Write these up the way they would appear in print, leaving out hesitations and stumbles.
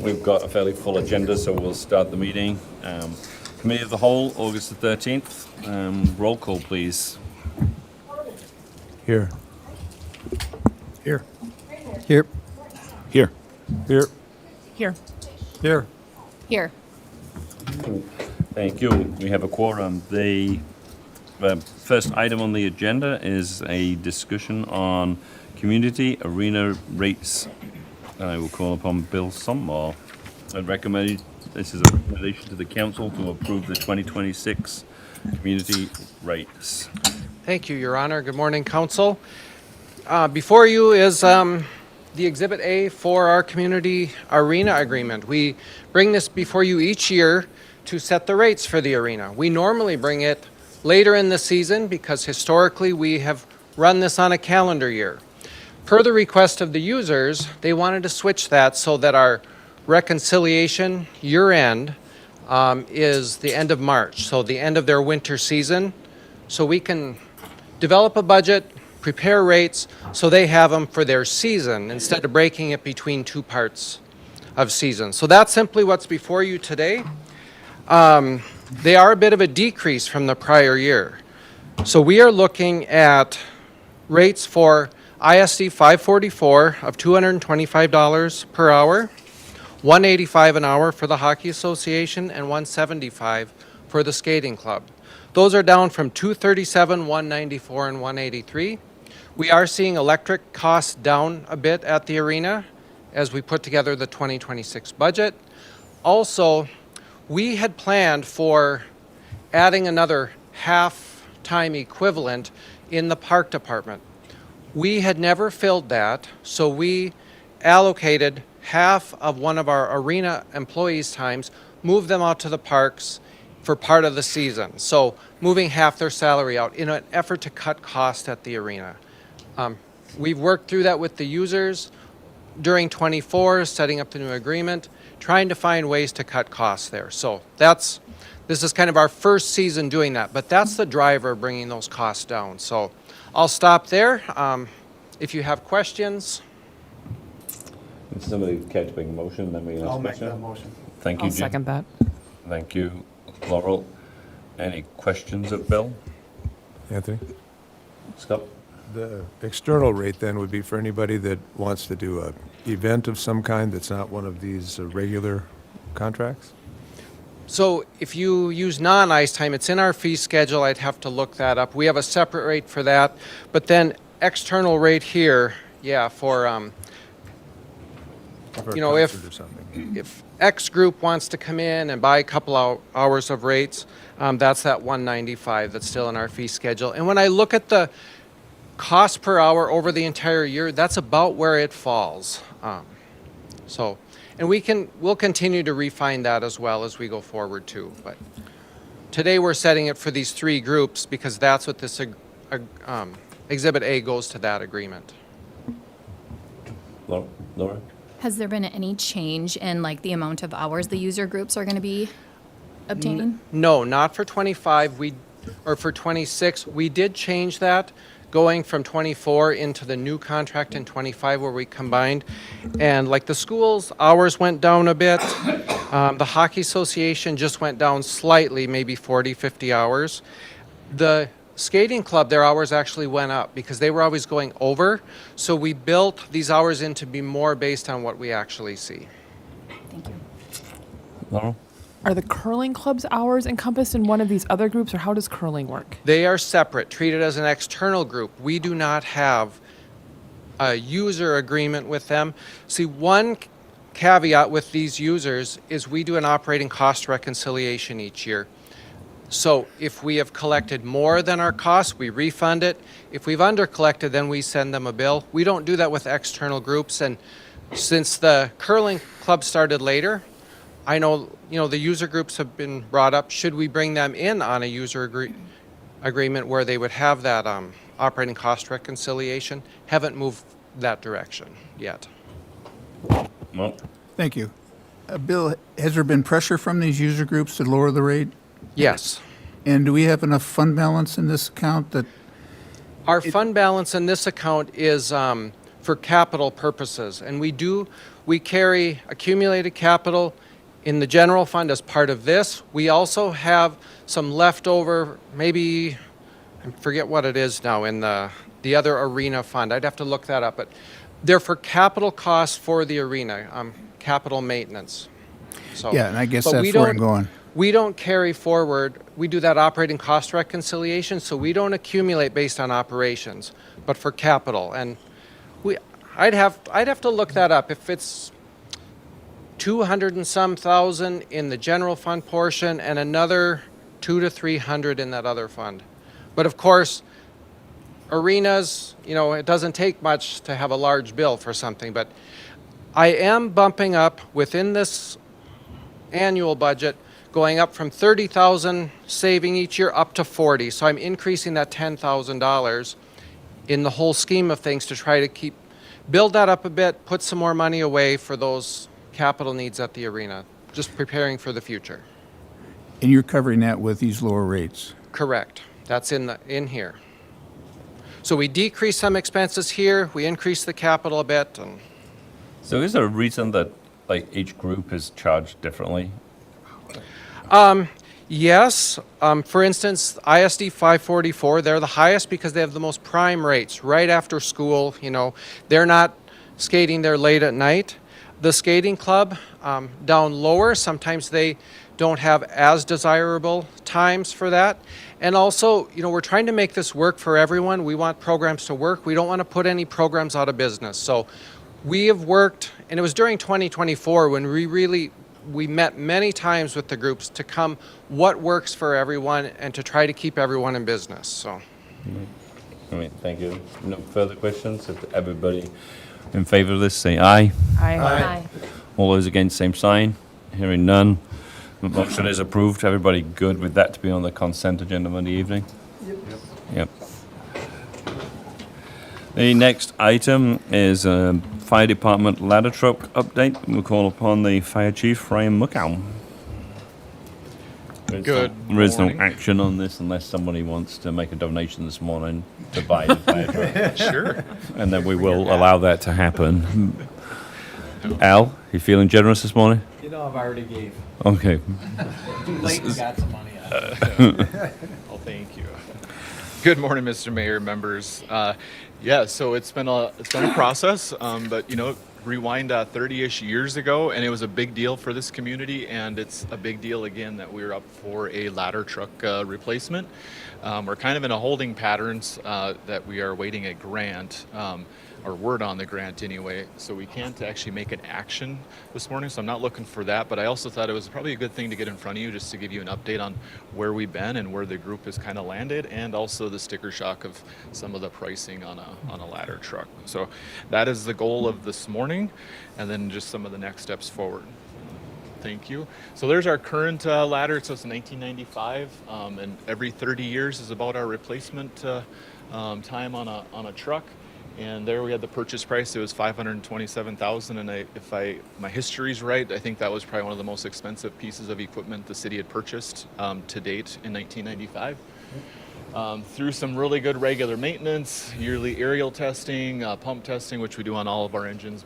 We've got a fairly full agenda, so we'll start the meeting. Committee of the Whole, August the 13th. Roll call, please. Here. Here. Here. Here. Here. Here. Here. Here. Thank you. We have a quorum. The first item on the agenda is a discussion on community arena rates. I will call upon Bill Sommer. I'd recommend this is a recommendation to the council to approve the 2026 community rates. Thank you, Your Honor. Good morning, Council. Before you is the Exhibit A for our community arena agreement. We bring this before you each year to set the rates for the arena. We normally bring it later in the season because historically we have run this on a calendar year. Per the request of the users, they wanted to switch that so that our reconciliation year-end is the end of March, so the end of their winter season, so we can develop a budget, prepare rates, so they have them for their season instead of breaking it between two parts of season. So that's simply what's before you today. They are a bit of a decrease from the prior year. So we are looking at rates for ISD 544 of $225 per hour, $185 an hour for the Hockey Association, and $175 for the Skating Club. Those are down from $237, $194, and $183. We are seeing electric costs down a bit at the arena as we put together the 2026 budget. Also, we had planned for adding another half-time equivalent in the park department. We had never filled that, so we allocated half of one of our arena employees' times, moved them out to the parks for part of the season. So moving half their salary out in an effort to cut costs at the arena. We've worked through that with the users during 24, setting up the new agreement, trying to find ways to cut costs there. So this is kind of our first season doing that, but that's the driver bringing those costs down. So I'll stop there. If you have questions. If somebody care to make a motion, then we I'll make that motion. Thank you, I'll Jim. second that. Thank you, Laurel. Any questions of Bill? Anthony? Scott? The external rate then would be for anybody that wants to do an event of some kind that's not one of these regular contracts? So if you use non-ice time, it's in our fee schedule. I'd have to look that up. We have a separate rate for that. But then external rate here, yeah, for, For a you know, concert or something. if X group wants to come in and buy a couple hours of rates, that's that 195 that's still in our fee schedule. And when I look at the cost per hour over the entire year, that's about where it falls. And we'll continue to refine that as well as we go forward too. But today we're setting it for these three groups because that's what this Exhibit A goes to that agreement. Laura? Has there been any change in like the amount of hours the user groups are going to be obtaining? No, not for 25. Or for 26. We did change that going from 24 into the new contract in 25 where we combined. And like the schools, hours went down a bit. The Hockey Association just went down slightly, maybe 40, 50 hours. The Skating Club, their hours actually went up because they were always going over. So we built these hours in to be more based on what we actually see. Thank you. Laurel? Are the curling club's hours encompassed in one of these other groups, or how does curling work? They are separate, treated as an external group. We do not have a user agreement with them. See, one caveat with these users is we do an operating cost reconciliation each year. So if we have collected more than our costs, we refund it. If we've under-collected, then we send them a bill. We don't do that with external groups. And since the curling club started later, I know, the user groups have been brought up. Should we bring them in on a user agreement where they would have that operating cost reconciliation? Haven't moved that direction yet. No. Thank you. Bill, has there been pressure from these user groups to lower the rate? Yes. And do we have enough fund balance in this account that, Our fund balance in this account is for capital purposes. And we carry accumulated capital in the general fund as part of this. We also have some leftover, maybe, I forget what it is now, in the other arena fund. I'd have to look that up, but they're for capital costs for the arena, capital maintenance. So, Yeah, and I guess but that's we where I'm don't- going. We don't carry forward, we do that operating cost reconciliation, so we don't accumulate based on operations, but for capital. And I'd have to look that up. If it's 200 and some thousand in the general fund portion and another 200 to 300 in that other fund. But of course, arenas, it doesn't take much to have a large bill for something, but I am bumping up within this annual budget, going up from 30,000 saving each year up to 40. So I'm increasing that $10,000 in the whole scheme of things to try to build that up a bit, put some more money away for those capital needs at the arena, just preparing for the future. And you're covering that with these lower rates. Correct. That's in here. So we decrease some expenses here, we increase the capital a bit, and So is there a reason that like each group is charged differently? yes. For instance, ISD 544, they're the highest because they have the most prime rates right after school. They're not skating there late at night. The skating club down lower, sometimes they don't have as desirable times for that. And also, we're trying to make this work for everyone. We want programs to work. We don't want to put any programs out of business. So we have worked, and it was during 2024 when we met many times with the groups to come what works for everyone and to try to keep everyone in business. So, I mean, thank you. No further questions? If everybody in favor of this, say aye. Aye. All those against, same sign. Hearing none. The motion is approved. Everybody good with that to be on the consent agenda Monday evening? Yep. The next item is Fire Department ladder truck update. We'll call upon the Fire Chief, Ryan Muckow. Good There is no morning. action on this unless somebody wants to make a donation this morning to buy the fire truck. Sure. And then we will allow that to happen. Al, you feeling generous this morning? I've already gave. Okay. Late and got some money out of it. Well, thank you. Good morning, Mr. Mayor, members. Yeah, so it's been a process, but rewind 30-ish years ago, and it was a big deal for this community, and it's a big deal again that we're up for a ladder truck replacement. We're kind of in a holding patterns that we are waiting a grant. Or word on the grant anyway, so we can't actually make an action this morning, so I'm not looking for that, but I also thought it was probably a good thing to get in front of you just to give you an update on where we've been and where the group has kind of landed, and also the sticker shock of some of the pricing on a ladder truck. So that is the goal of this morning, and then just some of the next steps forward. Thank you. So there's our current ladder. So it's 1995, and every 30 years is about our replacement time on a truck. And there we had the purchase price. It was $527,000, and if my history's right, I think that was probably one of the most expensive pieces of equipment the city had purchased to date in 1995. Through some really good regular maintenance, yearly aerial testing, pump testing, which we do on all of our engines,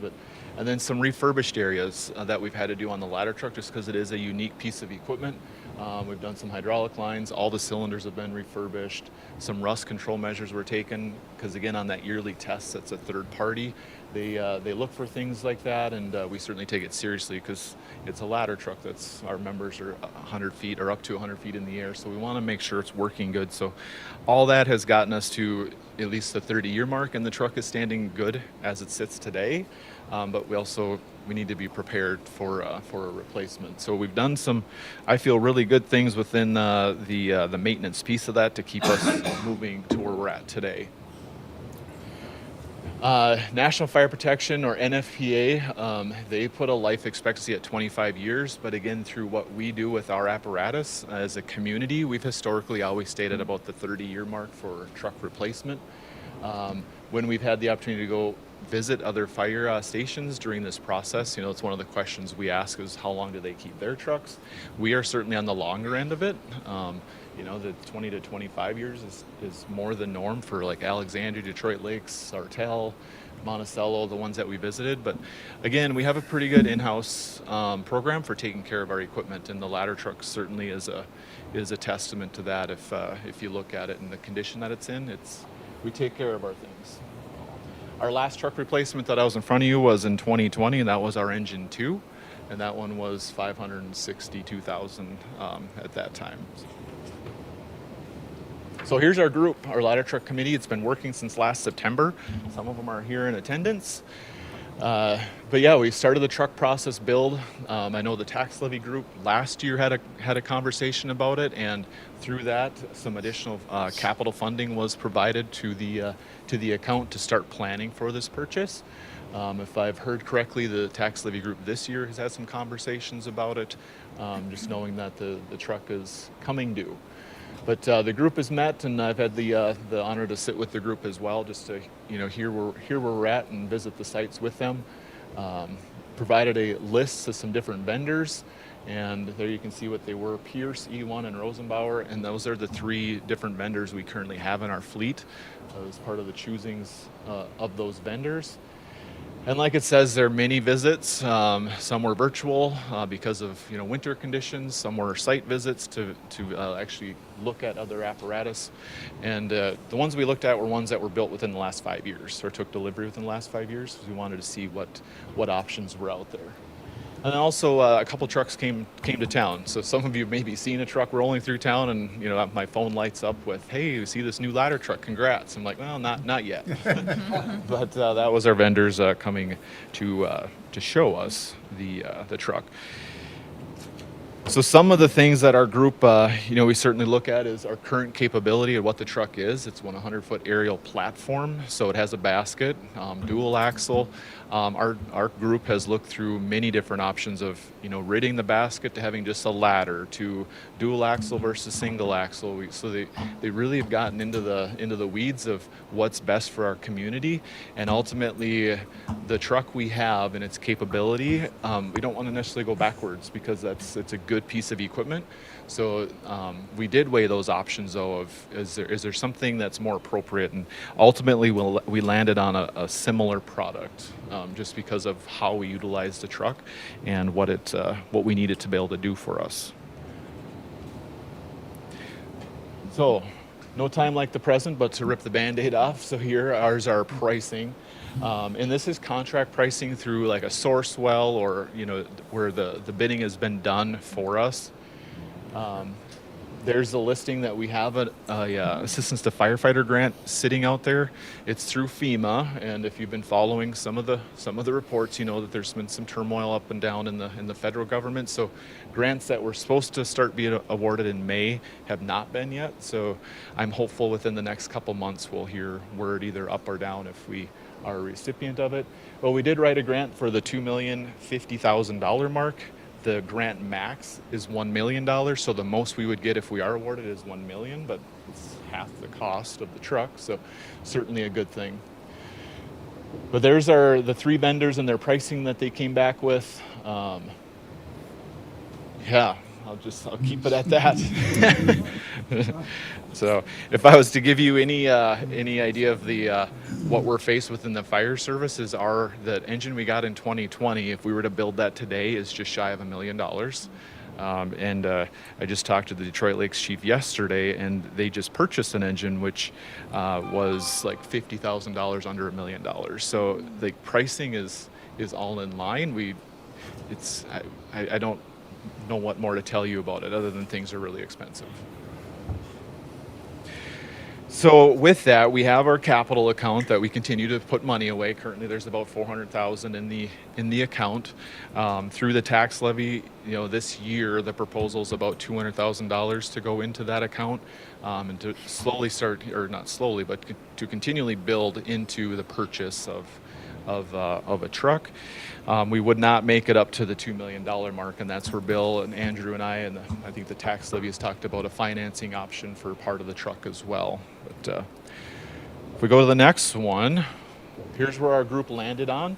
and then some refurbished areas that we've had to do on the ladder truck just because it is a unique piece of equipment. We've done some hydraulic lines. All the cylinders have been refurbished. Some rust control measures were taken because, again, on that yearly test, that's a third party. They look for things like that, and we certainly take it seriously because it's a ladder truck. That's our members are 100 feet or up to 100 feet in the air, so we want to make sure it's working good. So all that has gotten us to at least the 30-year mark, and the truck is standing good as it sits today. But we need to be prepared for a replacement. So we've done some, I feel, really good things within the maintenance piece of that to keep us moving to where we're at today. National Fire Protection, or NFPA, they put a life expectancy at 25 years, but again, through what we do with our apparatus as a community, we've historically always stayed at about the 30-year mark for truck replacement. When we've had the opportunity to go visit other fire stations during this process. You know, it's one of the questions we ask is how long do they keep their trucks? We are certainly on the longer end of it. You know, the 20 to 25 years is more the norm for like Alexandria, Detroit Lakes, Sartell, Monticello, the ones that we visited. But again, we have a pretty good in-house program for taking care of our equipment, and the ladder truck certainly is a testament to that. If you look at it in the condition that it's in, we take care of our things. Our last truck replacement that I was in front of you was in 2020, and that was our engine 2, and that one was $562,000 at that time. So here's our group, our ladder truck committee. It's been working since last September. Some of them are here in attendance. But yeah, we started the truck process build. I know the tax levy group last year had a conversation about it, and through that, some additional capital funding was provided to the account to start planning for this purchase. If I've heard correctly, the tax levy group this year has had some conversations about it, just knowing that the truck is coming due. But the group has met, and I've had the honor to sit with the group as well, just to hear where we're at and visit the sites with them. Provided a list of some different vendors, and there you can see what they were: Pierce, E1, and Rosenbauer, and those are the 3 different vendors we currently have in our fleet as part of the choosings of those vendors. And like it says, there are many visits. Some were virtual because of winter conditions. Some were site visits to actually look at other apparatus. And the ones we looked at were ones that were built within the last 5 years, or took delivery within the last 5 years. We wanted to see what options were out there. And then also a couple trucks came to town. So some of you may be seeing a truck rolling through town, and my phone lights up with, "Hey, you see this new ladder truck? Congrats!" I'm like, "Well, not yet." But that was our vendors coming to show us the truck. So some of the things that our group, we certainly look at is our current capability of what the truck is. It's 100-foot aerial platform, so it has a basket, dual axle. Our group has looked through many different options of, ridding the basket to having just a ladder to dual axle versus single axle. So they really have gotten into the weeds of what's best for our community, and ultimately the truck we have and its capability, we don't want to necessarily go backwards because it's a good piece of equipment. So we did weigh those options though of is there something that's more appropriate, and ultimately we landed on a similar product just because of how we utilized the truck and what we needed to be able to do for us. So no time like the present but to rip the Band-Aid off. So here ours are pricing. And this is contract pricing through like a source well, or where the bidding has been done for us. There's a listing that we have a assistance to firefighter grant sitting out there. It's through FEMA, and if you've been following some of the reports, you know that there's been some turmoil up and down in the federal government. So grants that were supposed to start being awarded in May have not been yet. So I'm hopeful within the next couple months we'll hear word either up or down if we are a recipient of it. Well, we did write a grant for the $2,050,000 mark. The grant max is $1 million, so the most we would get if we are awarded is $1 million, but it's half the cost of the truck, so certainly a good thing. But there's the 3 vendors and their pricing that they came back with. Yeah, I'll keep it at that. So if I was to give you any idea of what we're faced with in the fire service, the engine we got in 2020, if we were to build that today, is just shy of $1 million. And I just talked to the Detroit Lakes chief yesterday, and they just purchased an engine which was like $50,000 under $1 million. So the pricing is all in line. I don't know what more to tell you about it other than things are really expensive. So with that, we have our capital account that we continue to put money away. Currently, there's about $400,000 in the account. Through the tax levy, this year the proposal is about $200,000 to go into that account, and to slowly start, or not slowly, but to continually build into the purchase of a truck. We would not make it up to the $2 million mark, and that's where Bill and Andrew and I think the tax levy has talked about a financing option for part of the truck as well. But if we go to the next one, here's where our group landed on,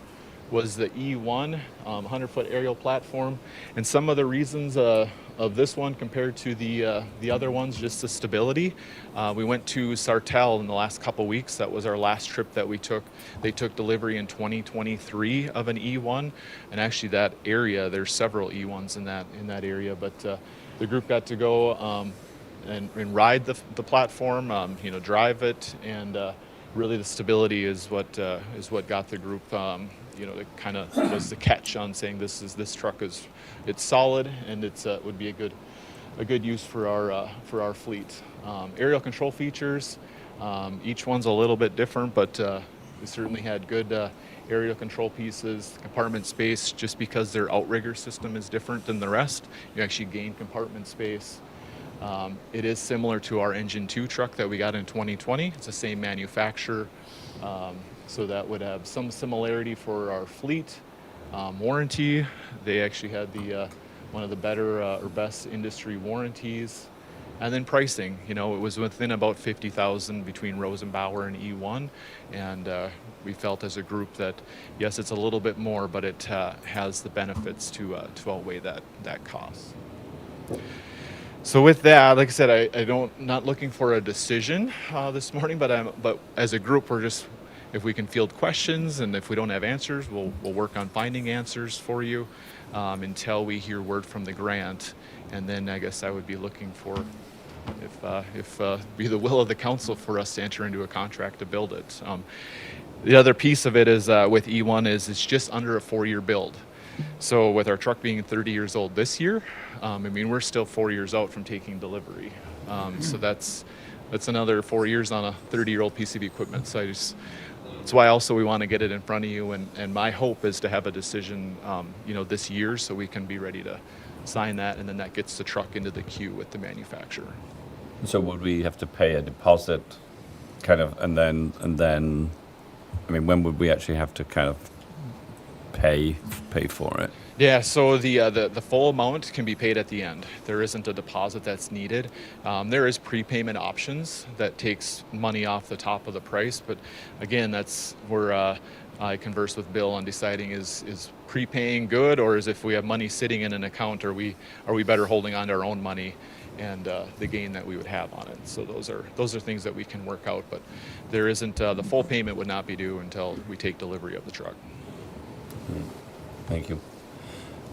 was the E1 100-foot aerial platform. And some of the reasons of this one compared to the other ones, just the stability. We went to Sartell in the last couple weeks. That was our last trip that we took. They took delivery in 2023 of an E1, and actually that area, there's several E1s in that area, but the group got to go and ride the platform, drive it, and really the stability is what got the group. It kind of was the catch on saying this truck it's solid, and it would be a good use for our fleet. Aerial control features, each one's a little bit different, but we certainly had good aerial control pieces. Compartment space, just because their outrigger system is different than the rest, you actually gain compartment space. It is similar to our Engine 2 truck that we got in 2020. It's the same manufacturer, so that would have some similarity for our fleet. Warranty, they actually had one of the better or best industry warranties. And then pricing, it was within about $50,000 between Rosenbauer and E1, and we felt as a group that yes, it's a little bit more, but it has the benefits to outweigh that cost. So with that, like I said, not looking for a decision this morning, but as a group, we're just, if we can field questions, and if we don't have answers, we'll work on finding answers for you until we hear word from the grant, and then I guess I would be looking for if be the will of the council for us to enter into a contract to build it. The other piece of it is with E1 is it's just under a 4-year build. So with our truck being 30 years old this year, we're still 4 years out from taking delivery. So that's another 4 years on a 30-year-old piece of equipment. So that's why also we want to get it in front of you. And my hope is to have a decision, this year, so we can be ready to sign that, and then that gets the truck into the queue with the manufacturer. So would we have to pay a deposit, kind of, and then, when would we actually have to kind of pay for it? Yeah, so the full amount can be paid at the end. There isn't a deposit that's needed. There is prepayment options that takes money off the top of the price, but again, that's where I converse with Bill on deciding is prepaying good, or is if we have money sitting in an account, are we better holding on to our own money and the gain that we would have on it. So those are things that we can work out, but there isn't the full payment would not be due until we take delivery of the truck. Thank you.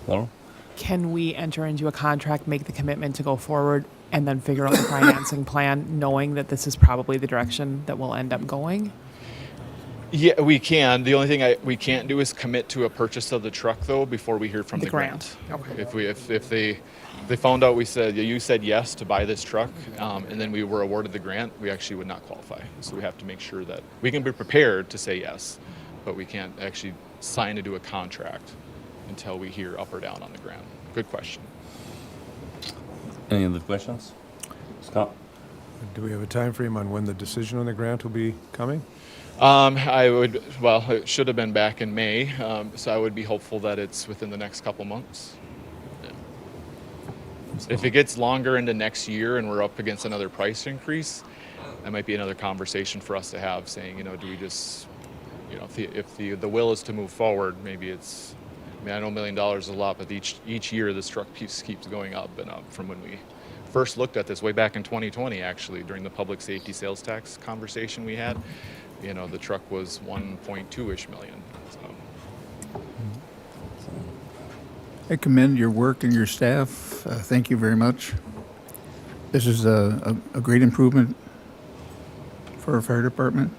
Laurel? Can we enter into a contract, make the commitment to go forward, and then figure out the financing plan, knowing that this is probably the direction that we'll end up going? Yeah, we can. The only thing we can't do is commit to a purchase of the truck, though, before we hear from the grant. Okay. If they found out you said yes to buy this truck, and then we were awarded the grant, we actually would not qualify. So we have to make sure that we can be prepared to say yes, but we can't actually sign into a contract until we hear up or down on the grant. Good question. Any other questions? Scott? Do we have a time frame on when the decision on the grant will be coming? It should have been back in May, so I would be hopeful that it's within the next couple months. Yeah. If it gets longer into next year and we're up against another price increase, that might be another conversation for us to have, saying, do we just, if the will is to move forward, maybe it's, I know $1 million is a lot, but each year this truck piece keeps going up and up from when we first looked at this way back in 2020, actually, during the public safety sales tax conversation we had. The truck was 1.2-ish million. So. I commend your work and your staff. Thank you very much. This is a great improvement for our fire department.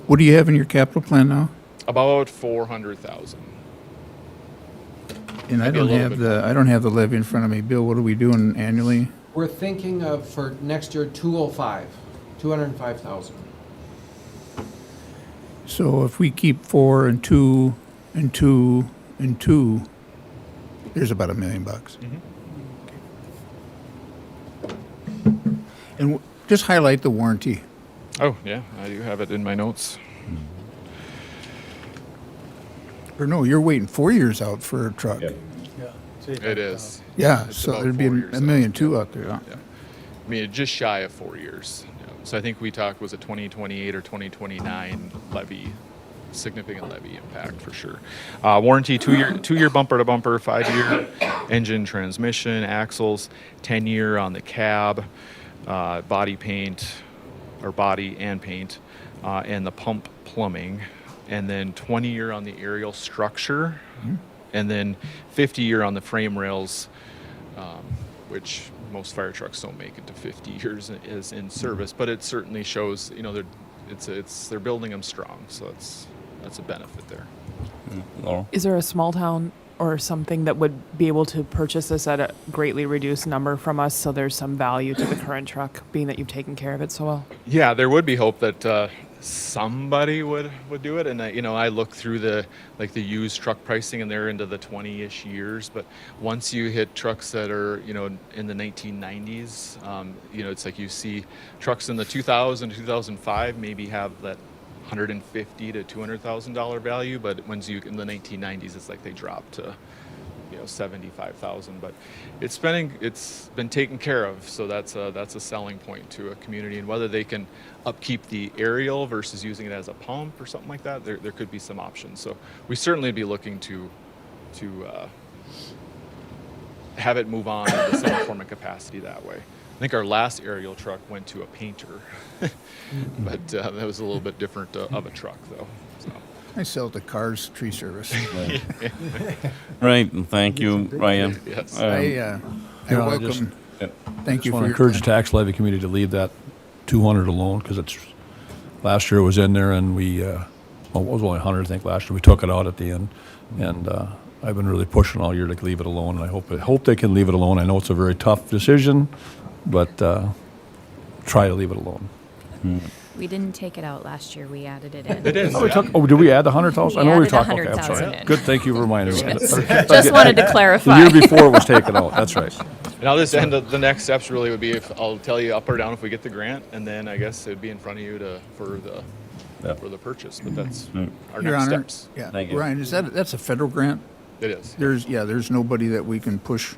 What do you have in your capital plan now? About 400,000. And I don't have the levy in front of me. Bill, what are we doing annually? We're thinking of for next year 205,000. So if we keep 4 and 2 and 2 and 2, there's about $1 million. Mm-hmm. And just highlight the warranty. Oh, yeah, I do have it in my notes. Or no, you're waiting 4 years out for a truck. Yep. It is. Yeah, It's so about there'd be 4 years $1.2 million out. out there. Huh? Yeah. Just shy of 4 years. Yeah. So I think we talked, was it 2028 or 2029 levy, significant levy impact for sure. Warranty, two-year bumper to bumper, 5-year engine, transmission, axles, 10-year on the cab, body paint, or body and paint, and the pump plumbing, and then 20-year on the aerial structure, and then 50-year on the frame rails, which most fire trucks don't make it to 50 years is in service, but it certainly shows, you know, they're building them strong, so that's a benefit there. Laurel? Is there a small town or something that would be able to purchase this at a greatly reduced number from us, so there's some value to the current truck, being that you've taken care of it so well? Yeah, there would be hope that somebody would do it, and I look through the used truck pricing, and they're into the 20-ish years. But once you hit trucks that are in the 1990s, it's like you see trucks in the 2000 2005 maybe have that $150,000 to $200,000 value, but once you in the 1990s, it's like they dropped to $75,000. But it's been taken care of, so that's a selling point to a community. And whether they can upkeep the aerial versus using it as a pump or something like that, there could be some options. So we certainly be looking to have it move on to some form of capacity that way. I think our last aerial truck went to a painter, but that was a little bit different of a truck, though. So. I sell it to Cars Tree Service. Right, and thank you, Ryan. Yes. I welcome. Thank you Just want for to your encourage the time. tax levy committee to leave that 200 alone, because it's, last year it was in there, and we, it was only 100, I think, last year. We took it out at the end, and I've been really pushing all year to leave it alone, and I hope they can leave it alone. I know it's a very tough decision, but try to leave it alone. We didn't take it out last year, we added it in. It is. Oh, did we add the 100,000? I We know we added talked, okay, I'm 100,000 sorry. in. Good, thank you for reminding me. Just wanted to The clarify. year before it was taken out, that's right. Now this end of the next steps really would be if I'll tell you up or down if we get the grant, and then I guess it'd be in front of you for the purchase. But that's our Your next Honor, steps. yeah, Thank you. Ryan, that's a federal grant? It is. There's nobody that we can push,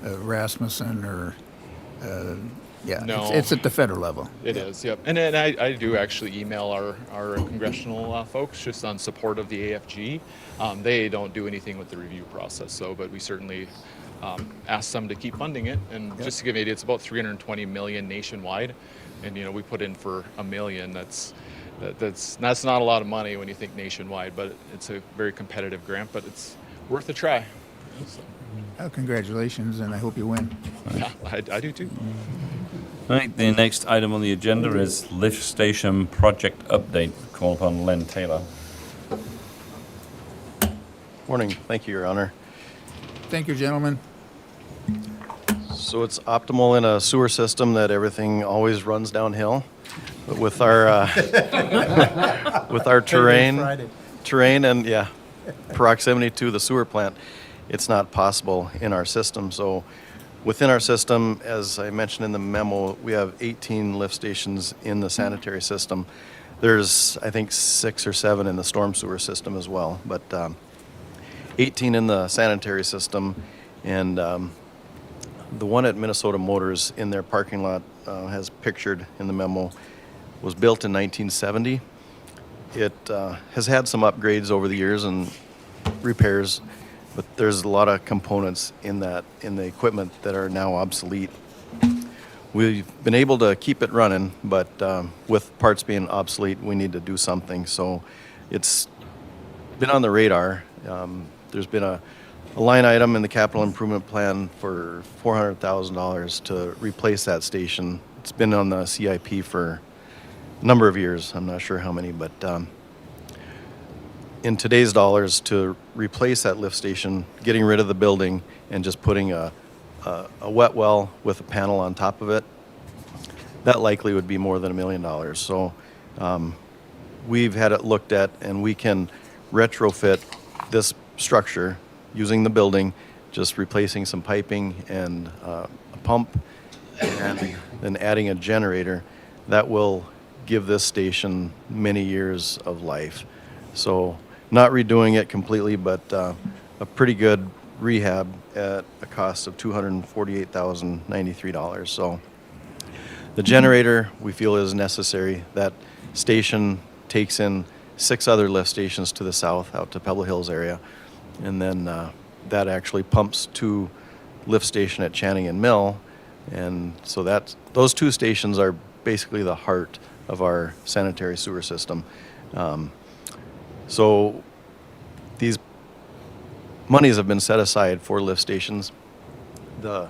Rasmussen or, No. it's at the federal level. It is, yep. And then I do actually email our congressional folks just on support of the AFG. They don't do anything with the review process, but we certainly ask them to keep funding it. And just to give you an idea, it's about $320 million nationwide, and we put in for $1 million. That's not a lot of money when you think nationwide, but it's a very competitive grant, but it's worth a try. So, Congratulations, and I hope you win. yeah, I do too. Right, the next item on the agenda is lift station project update. Call upon Len Taylor. Morning. Thank you, Your Honor. Thank you, gentlemen. So it's optimal in a sewer system that everything always runs downhill. But with our terrain and proximity to the sewer plant, it's not possible in our system. So within our system, as I mentioned in the memo, we have 18 lift stations in the sanitary system. There's, I think, 6 or 7 in the storm sewer system as well, but 18 in the sanitary system. And the one at Minnesota Motors in their parking lot, has pictured in the memo, was built in 1970. It has had some upgrades over the years and repairs, but there's a lot of components in the equipment that are now obsolete. We've been able to keep it running, but with parts being obsolete, we need to do something. So it's been on the radar. There's been a line item in the capital improvement plan for $400,000 to replace that station. It's been on the CIP for a number of years. I'm not sure how many, but in today's dollars, to replace that lift station, getting rid of the building and just putting a wet well with a panel on top of it, that likely would be more than $1 million. So we've had it looked at, and we can retrofit this structure using the building, just replacing some piping and a pump, and then adding a generator. That will give this station many years of life. So not redoing it completely, but a pretty good rehab at a cost of $248,093. So The generator, we feel, is necessary. That station takes in 6 other lift stations to the south, out to Pebble Hills area. And then that actually pumps to lift station at Channing and Mill. And so those 2 stations are basically the heart of our sanitary sewer system. So these monies have been set aside for lift stations. The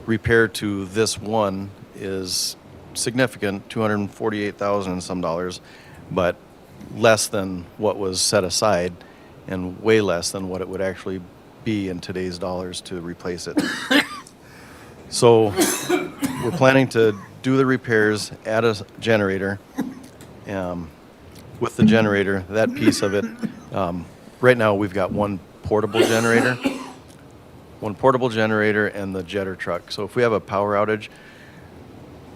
repair to this one is significant, $248,000 and some dollars, but less than what was set aside and way less than what it would actually be in today's dollars to replace it. So we're planning to do the repairs, add a generator. With the generator, that piece of it, right now we've got one portable generator and the jetter truck. So if we have a power outage,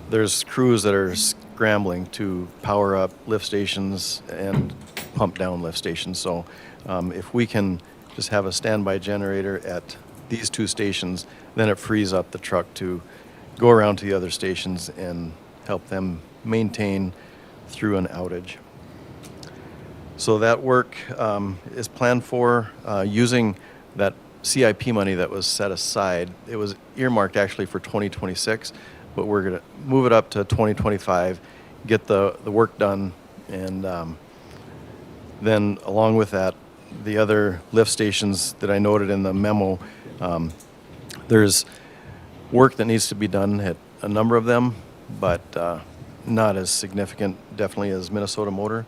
there's crews that are scrambling to power up lift stations and pump down lift stations. So if we can just have a standby generator at these 2 stations, then it frees up the truck to go around to the other stations and help them maintain through an outage. So that work is planned for using that CIP money that was set aside. It was earmarked actually for 2026, but we're going to move it up to 2025, get the work done, and then along with that, the other lift stations that I noted in the memo, there's work that needs to be done at a number of them, but not as significant definitely as Minnesota Motor.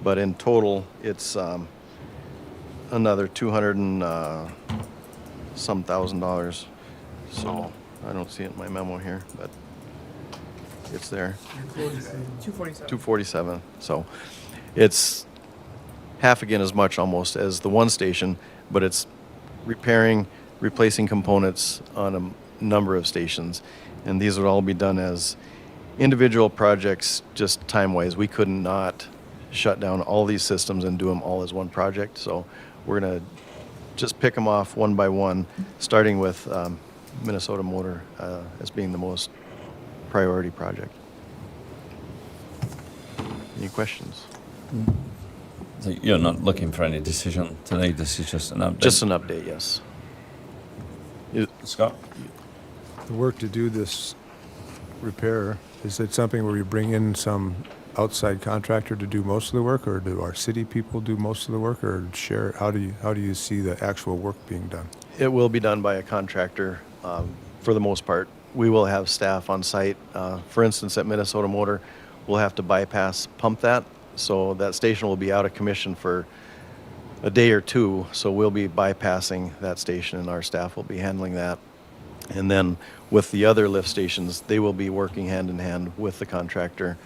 But in total, it's another 200 and some $1,000. So I don't see it in my memo here, but it's there. 247. So it's half again as much almost as the one station, but it's repairing, replacing components on a number of stations. And these would all be done as individual projects, just time-wise. We could not shut down all these systems and do them all as one project. So we're going to just pick them off one by one, starting with Minnesota Motor as being the most priority project. Any questions? So you're not looking for any decision today, this is just an update? Just an update, yes. Scott? The work to do this repair, is it something where you bring in some outside contractor to do most of the work, or do our city people do most of the work, or share? How do you see the actual work being done? It will be done by a contractor for the most part. We will have staff on site. For instance, at Minnesota Motor, we'll have to bypass pump that. So that station will be out of commission for a day or 2. So we'll be bypassing that station and our staff will be handling that. And then with the other lift stations, they will be working hand in hand with the contractor,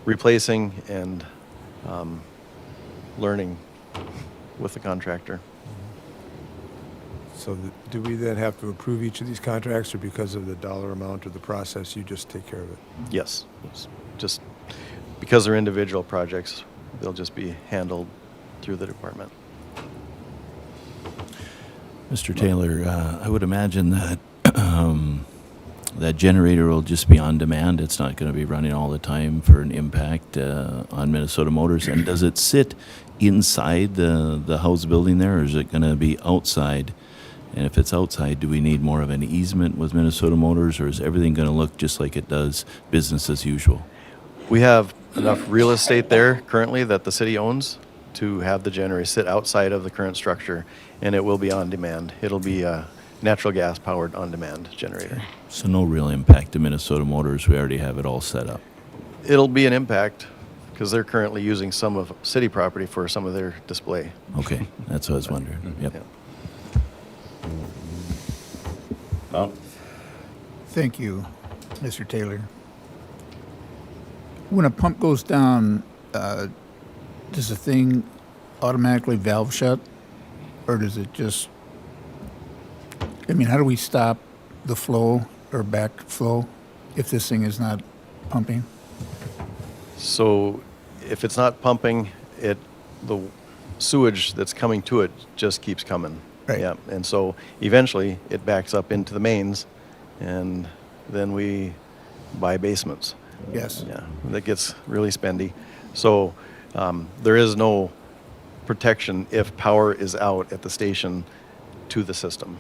replacing and learning with the contractor. So do we then have to approve each of these contracts, or because of the dollar amount or the process, you just take care of it? Yes. Just because they're individual projects, they'll just be handled through the department. Mr. Taylor, I would imagine that that generator will just be on demand. It's not going to be running all the time for an impact on Minnesota Motors. And does it sit inside the house building there, or is it going to be outside? And if it's outside, do we need more of an easement with Minnesota Motors, or is everything going to look just like it does, business as usual? We have enough real estate there currently that the city owns to have the generator sit outside of the current structure, and it will be on demand. It'll be a natural gas powered on demand generator. So no real impact to Minnesota Motors. We already have it all set up. It'll be an impact because they're currently using some of city property for some of their display. Okay, that's what I was wondering. Yep. Yeah. Don? Thank you, Mr. Taylor. When a pump goes down, does the thing automatically valve shut, or does it just, I mean, how do we stop the flow or backflow if this thing is not pumping? So if it's not pumping, the sewage that's coming to it just keeps coming. Right. Yeah. And so eventually it backs up into the mains, and then we buy basements. Yes. Yeah, that gets really spendy. So there is no protection if power is out at the station to the system.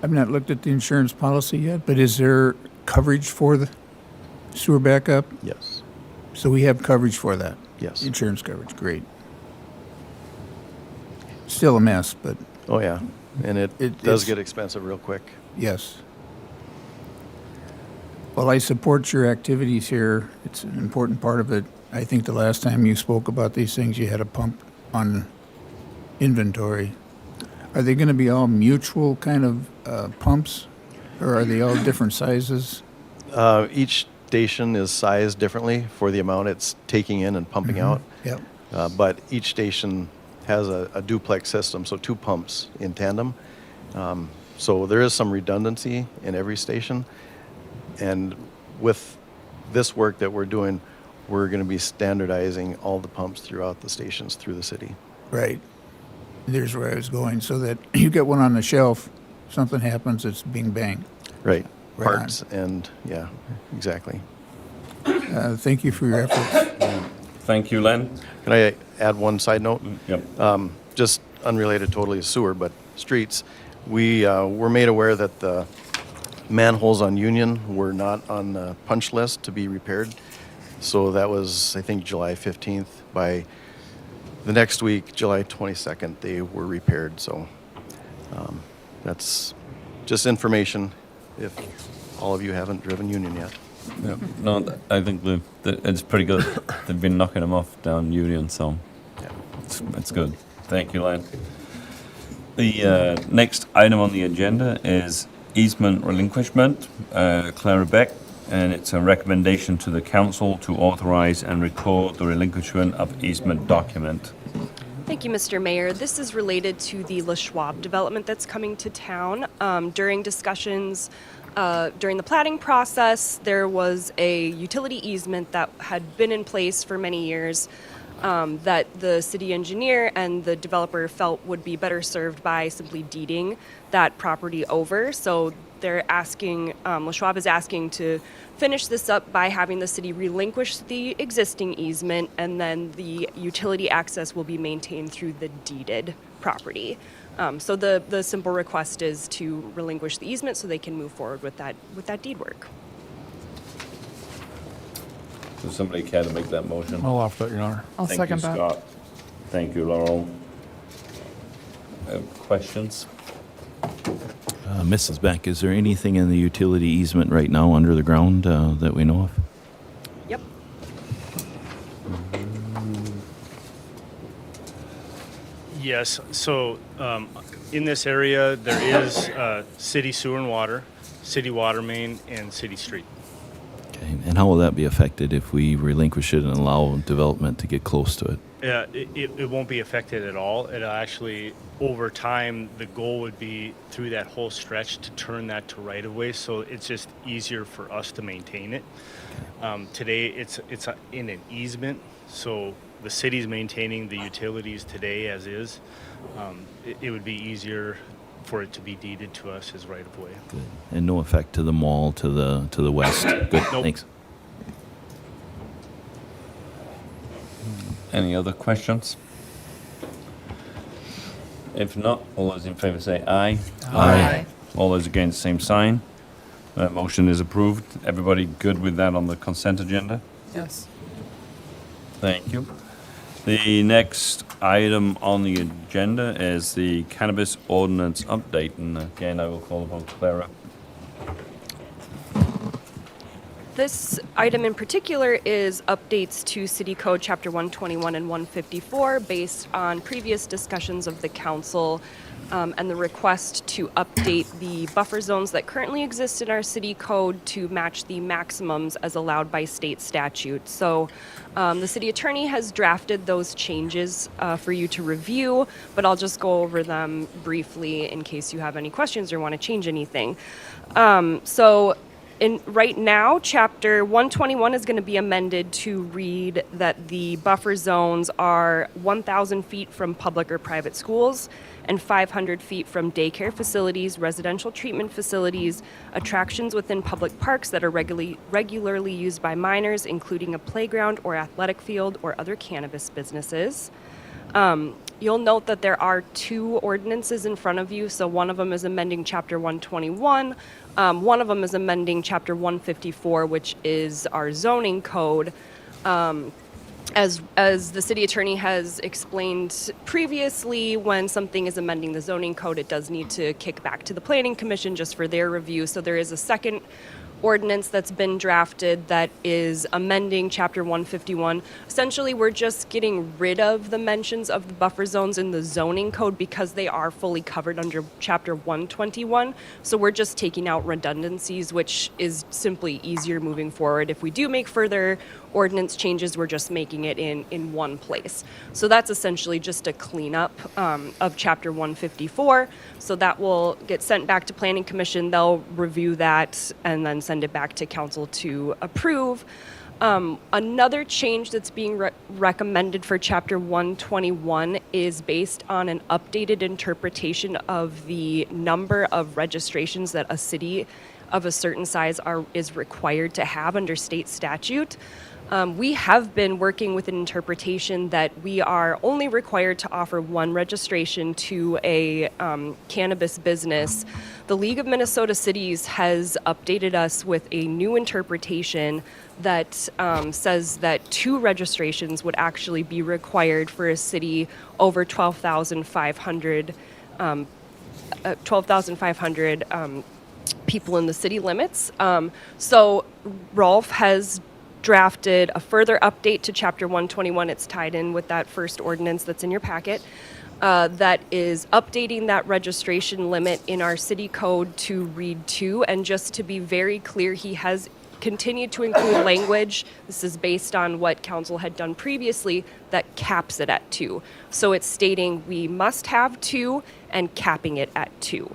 I've not looked at the insurance policy yet, but is there coverage for the sewer backup? Yes. So we have coverage for that? Yes. Insurance coverage, great. Still a mess, but Oh, yeah. And it does get expensive real quick. yes. Well, I support your activities here. It's an important part of it. I think the last time you spoke about these things, you had a pump on inventory. Are they going to be all mutual kind of pumps, or are they all different sizes? Each station is sized differently for the amount it's taking in and pumping out. Yep. But each station has a duplex system, so 2 pumps in tandem. So there is some redundancy in every station. And with this work that we're doing, we're going to be standardizing all the pumps throughout the stations through the city. Right. There's where I was going, so that you get one on the shelf, something happens, it's bing bang. Right. Right on. Parts and, yeah, exactly. Thank you for your efforts. Thank you, Len. Can I add one side note? Yep. Just unrelated totally to sewer, but streets. We were made aware that the manholes on Union were not on the punch list to be repaired. So that was, I think, July 15th. By the next week, July 22nd, they were repaired. So that's just information if all of you haven't driven Union yet. Yep. No, I think it's pretty good. They've been knocking them off down Union, so Yeah. it's good. Thank you, Len. The next item on the agenda is easement relinquishment, Clara Beck, and it's a recommendation to the council to authorize and record the relinquishment of easement document. Thank you, Mr. Mayor. This is related to the La Schwab development that's coming to town. During discussions during the platting process, there was a utility easement that had been in place for many years that the city engineer and the developer felt would be better served by simply deeding that property over. So they're asking, La Schwab is asking to finish this up by having the city relinquish the existing easement, and then the utility access will be maintained through the deeded property. So the simple request is to relinquish the easement so they can move forward with that deed work. Does somebody care to make that motion? I'll offer that, Your Honor. I'll Thank second you, that. Scott. Thank you, Laurel. Questions? Mrs. Beck, is there anything in the utility easement right now under the ground that we know of? Yep. Yes, so in this area, there is city sewer and water, city water main, and city street. Okay, and how will that be affected if we relinquish it and allow development to get close to it? It won't be affected at all. It actually, over time, the goal would be through that whole stretch to turn that to right-of-way, so it's just easier for us to maintain it. Today, it's in an easement, so the city's maintaining the utilities today as is. It would be easier for it to be deeded to us as right-of-way. Good. And no effect to the mall to the west? Good, Nope. thanks. Any other questions? If not, all those in favour say aye. Aye. All those against, same sign. Motion is approved. Everybody good with that on the consent agenda? Yes. Thank you. The next item on the agenda is the cannabis ordinance update, and again, I will call upon Clara. This item in particular is updates to City Code Chapter 121 and 154 based on previous discussions of the council and the request to update the buffer zones that currently exist in our city code to match the maximums as allowed by state statute. So the city attorney has drafted those changes for you to review, but I'll just go over them briefly in case you have any questions or want to change anything. Right now, Chapter 121 is going to be amended to read that the buffer zones are 1,000 feet from public or private schools, and 500 feet from daycare facilities, residential treatment facilities, attractions within public parks that are regularly used by minors, including a playground or athletic field or other cannabis businesses. You'll note that there are two ordinances in front of you. So one of them is amending Chapter 121. One of them is amending Chapter 154, which is our zoning code. As the city attorney has explained previously, when something is amending the zoning code, it does need to kick back to the Planning Commission just for their review. So there is a second ordinance that's been drafted that is amending Chapter 151. Essentially, we're just getting rid of the mentions of the buffer zones in the zoning code because they are fully covered under Chapter 121. So we're just taking out redundancies, which is simply easier moving forward. If we do make further ordinance changes, we're just making it in one place. So that's essentially just a cleanup of Chapter 154. So that will get sent back to Planning Commission. They'll review that and then send it back to council to approve. Another change that's being recommended for Chapter 121 is based on an updated interpretation of the number of registrations that a city of a certain size is required to have under state statute. We have been working with an interpretation that we are only required to offer one registration to a cannabis business. The League of Minnesota Cities has updated us with a new interpretation that says that 2 registrations would actually be required for a city over 12,500 people in the city limits. So Rolf has drafted a further update to Chapter 121. It's tied in with that first ordinance that's in your packet. That is updating that registration limit in our city code to read 2. And just to be very clear, he has continued to include language. This is based on what council had done previously that caps it at 2. So it's stating we must have 2 and capping it at 2.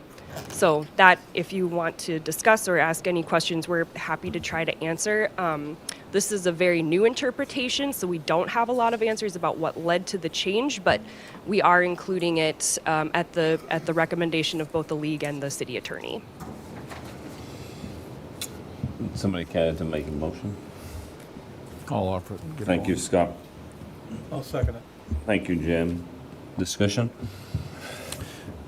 So that, if you want to discuss or ask any questions, we're happy to try to answer. This is a very new interpretation, so we don't have a lot of answers about what led to the change, but we are including it at the recommendation of both the league and the city attorney. Somebody care to make a motion? I'll offer it. and get it Thank you, going. Scott. I'll second it. Thank you, Jim. Discussion?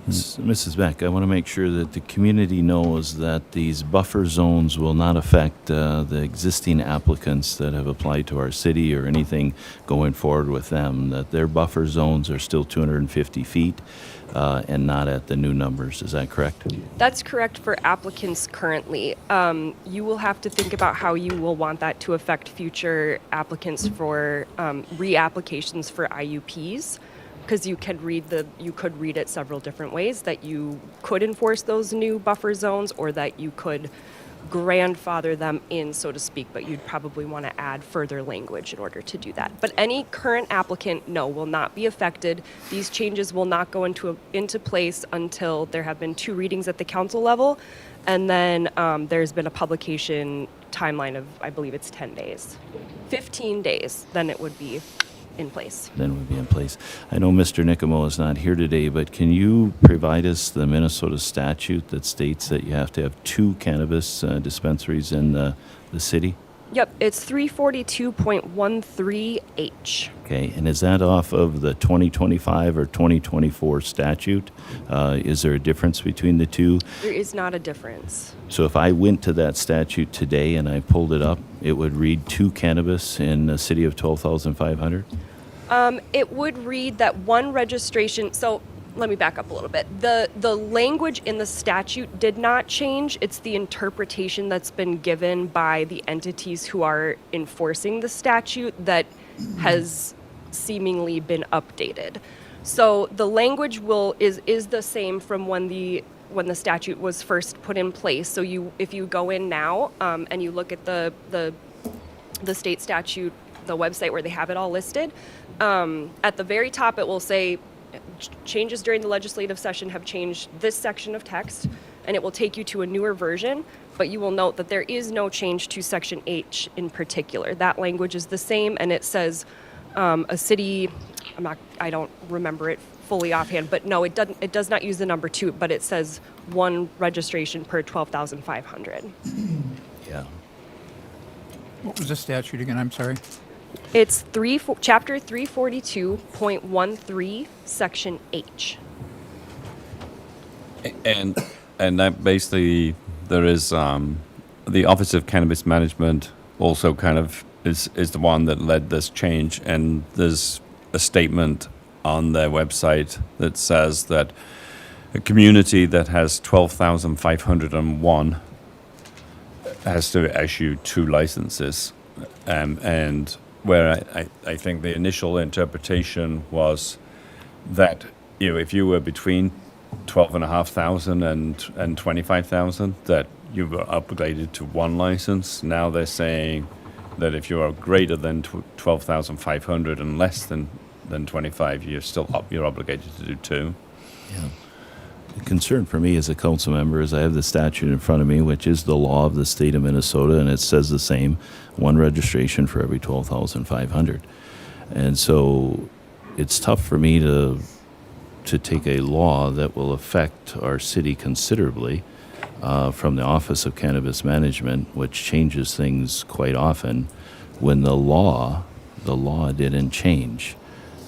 Mrs. Beck, I want to make sure that the community knows that these buffer zones will not affect the existing applicants that have applied to our city or anything going forward with them, that their buffer zones are still 250 feet and not at the new numbers. Is that correct? That's correct for applicants currently. You will have to think about how you will want that to affect future applicants for reapplications for IUPs. Because you could read it several different ways, that you could enforce those new buffer zones or that you could grandfather them in, so to speak, but you'd probably want to add further language in order to do that. But any current applicant, no, will not be affected. These changes will not go into place until there have been 2 readings at the council level, and then there's been a publication timeline of, I believe it's 10 days. 15 days, then it would be in place. Then would be in place. I know Mr. Nicomo is not here today, but can you provide us the Minnesota statute that states that you have to have 2 cannabis dispensaries in the city? Yep, it's 342.13H. Okay, and is that off of the 2025 or 2024 statute? Is there a difference between the two? There is not a difference. So if I went to that statute today and I pulled it up, it would read 2 cannabis in a city of 12,500? It would read that one registration, so let me back up a little bit. The language in the statute did not change. It's the interpretation that's been given by the entities who are enforcing the statute that has seemingly been updated. So the language is the same from when the statute was first put in place. So if you go in now and you look at the state statute, the website where they have it all listed, at the very top it will say changes during the legislative session have changed this section of text, and it will take you to a newer version, but you will note that there is no change to section H in particular. That language is the same, and it says a city, I don't remember it fully offhand, but no, it doesn't. It does not use the number 2, but it says 1 registration per 12,500. Yeah. What was the statute again? I'm sorry. It's chapter 342.13, section H. And that basically, there is the Office of Cannabis Management also kind of is the one that led this change, and there's a statement on their website that says that a community that has 12,501 has to issue 2 licenses, and where I think the initial interpretation was that, you know, if you were between 12,500 and 25,000, that you were obligated to 1 license. Now they're saying that if you are greater than 12,500 and less than 25, you're obligated to do 2. Yeah. The concern for me as a council member is I have the statute in front of me, which is the law of the state of Minnesota, and it says the same, 1 registration for every 12,500. And so it's tough for me to take a law that will affect our city considerably from the Office of Cannabis Management, which changes things quite often, when the law didn't change.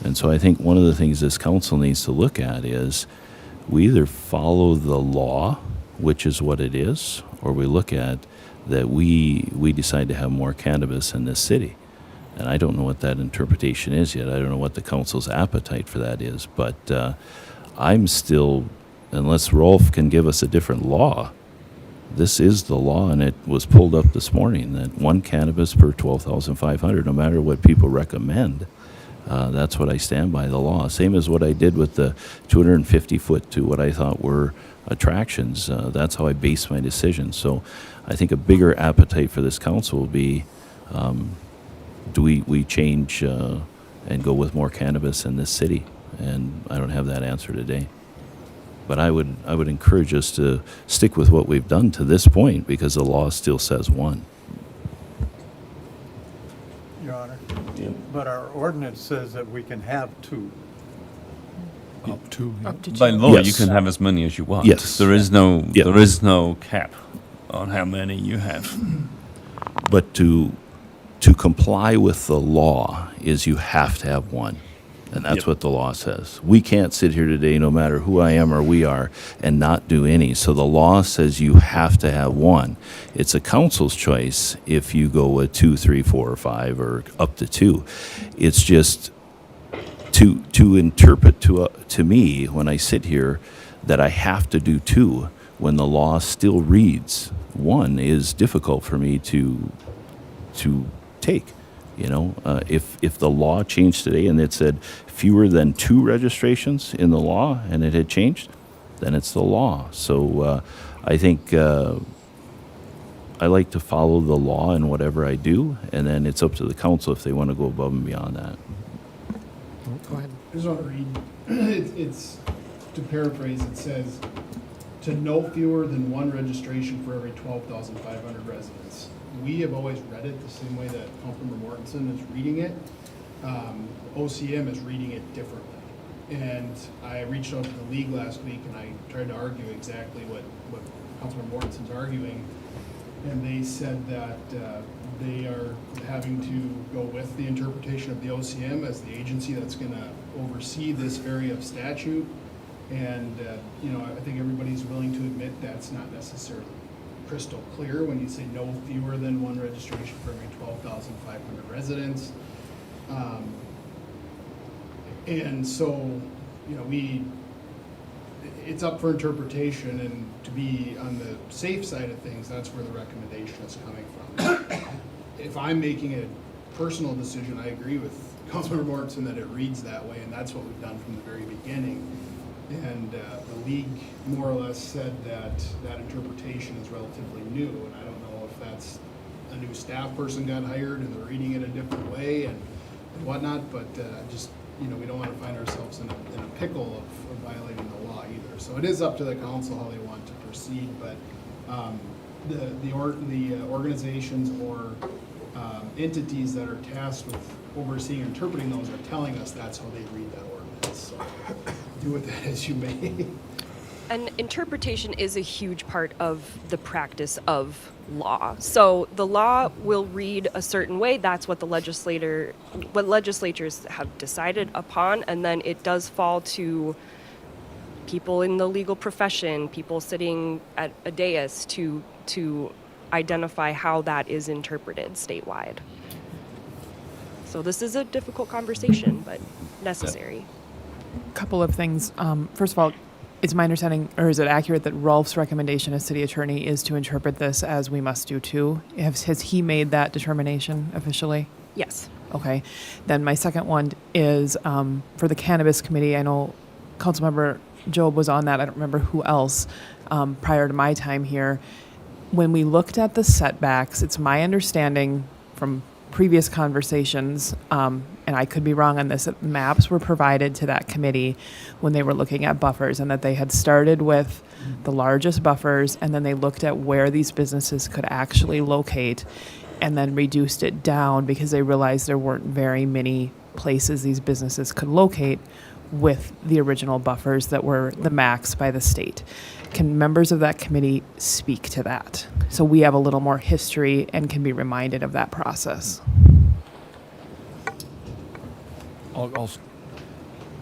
And so I think one of the things this council needs to look at is we either follow the law, which is what it is, or we look at that we decide to have more cannabis in this city. And I don't know what that interpretation is yet. I don't know what the council's appetite for that is. But I'm still, unless Rolf can give us a different law, this is the law, and it was pulled up this morning, that 1 cannabis per 12,500, no matter what people recommend. That's what I stand by, the law. Same as what I did with the 250-foot to what I thought were attractions. That's how I base my decision. So I think a bigger appetite for this council will be, do we change and go with more cannabis in this city? And I don't have that answer today. But I would encourage us to stick with what we've done to this point, because the law still says 1. Your Honor. But our ordinance says that we can have 2. Up to. Up to 2. By law, Yes. you can have as many as you want. Yes. There is no Yeah. there is no cap on how many you have. But to comply with the law is you have to have 1. And that's Yep. what the law says. We can't sit here today, no matter who I am or we are, and not do any. So the law says you have to have 1. It's a council's choice if you go with 2, 3, 4, or 5, or up to 2. It's just to interpret to me when I sit here that I have to do 2 when the law still reads 1 is difficult for me to take. You know, if the law changed today and it said fewer than 2 registrations in the law and it had changed, then it's the law. So I think I like to follow the law in whatever I do, and then it's up to the council if they want to go above and beyond that. Go ahead. I just want to read, it's, to paraphrase, it says, to no fewer than 1 registration for every 12,500 residents. We have always read it the same way that Councilmember Mortensen is reading it. OCM is reading it differently. And I reached out to the league last week and I tried to argue exactly what Councilmember Mortensen's arguing. And they said that they are having to go with the interpretation of the OCM as the agency that's going to oversee this area of statute. And, I think everybody's willing to admit that's not necessarily crystal clear when you say no fewer than 1 registration for every 12,500 residents. And so, it's up for interpretation, and to be on the safe side of things, that's where the recommendation is coming from. If I'm making a personal decision, I agree with Councilmember Mortensen that it reads that way, and that's what we've done from the very beginning. And the league more or less said that that interpretation is relatively new, and I don't know if that's a new staff person got hired and they're reading it a different way and whatnot, but we don't want to find ourselves in a pickle of violating the law either. So it is up to the council how they want to proceed, but the organizations or entities that are tasked with overseeing and interpreting those are telling us that's how they read that ordinance. So do with that as you may. And interpretation is a huge part of the practice of law. So the law will read a certain way. That's what what legislatures have decided upon, and then it does fall to people in the legal profession, people sitting at a dais to identify how that is interpreted statewide. So this is a difficult conversation, but necessary. Couple of things. First of all, it's my understanding, or is it accurate that Rolf's recommendation as city attorney is to interpret this as we must do too? Has he made that determination officially? Yes. Okay. Then my second one is for the cannabis committee. I know Councilmember Job was on that. I don't remember who else prior to my time here. When we looked at the setbacks, it's my understanding from previous conversations, and I could be wrong on this, that maps were provided to that committee when they were looking at buffers, and that they had started with the largest buffers, and then they looked at where these businesses could actually locate, and then reduced it down because they realized there weren't very many places these businesses could locate with the original buffers that were the max by the state. Can members of that committee speak to that? So we have a little more history and can be reminded of that process.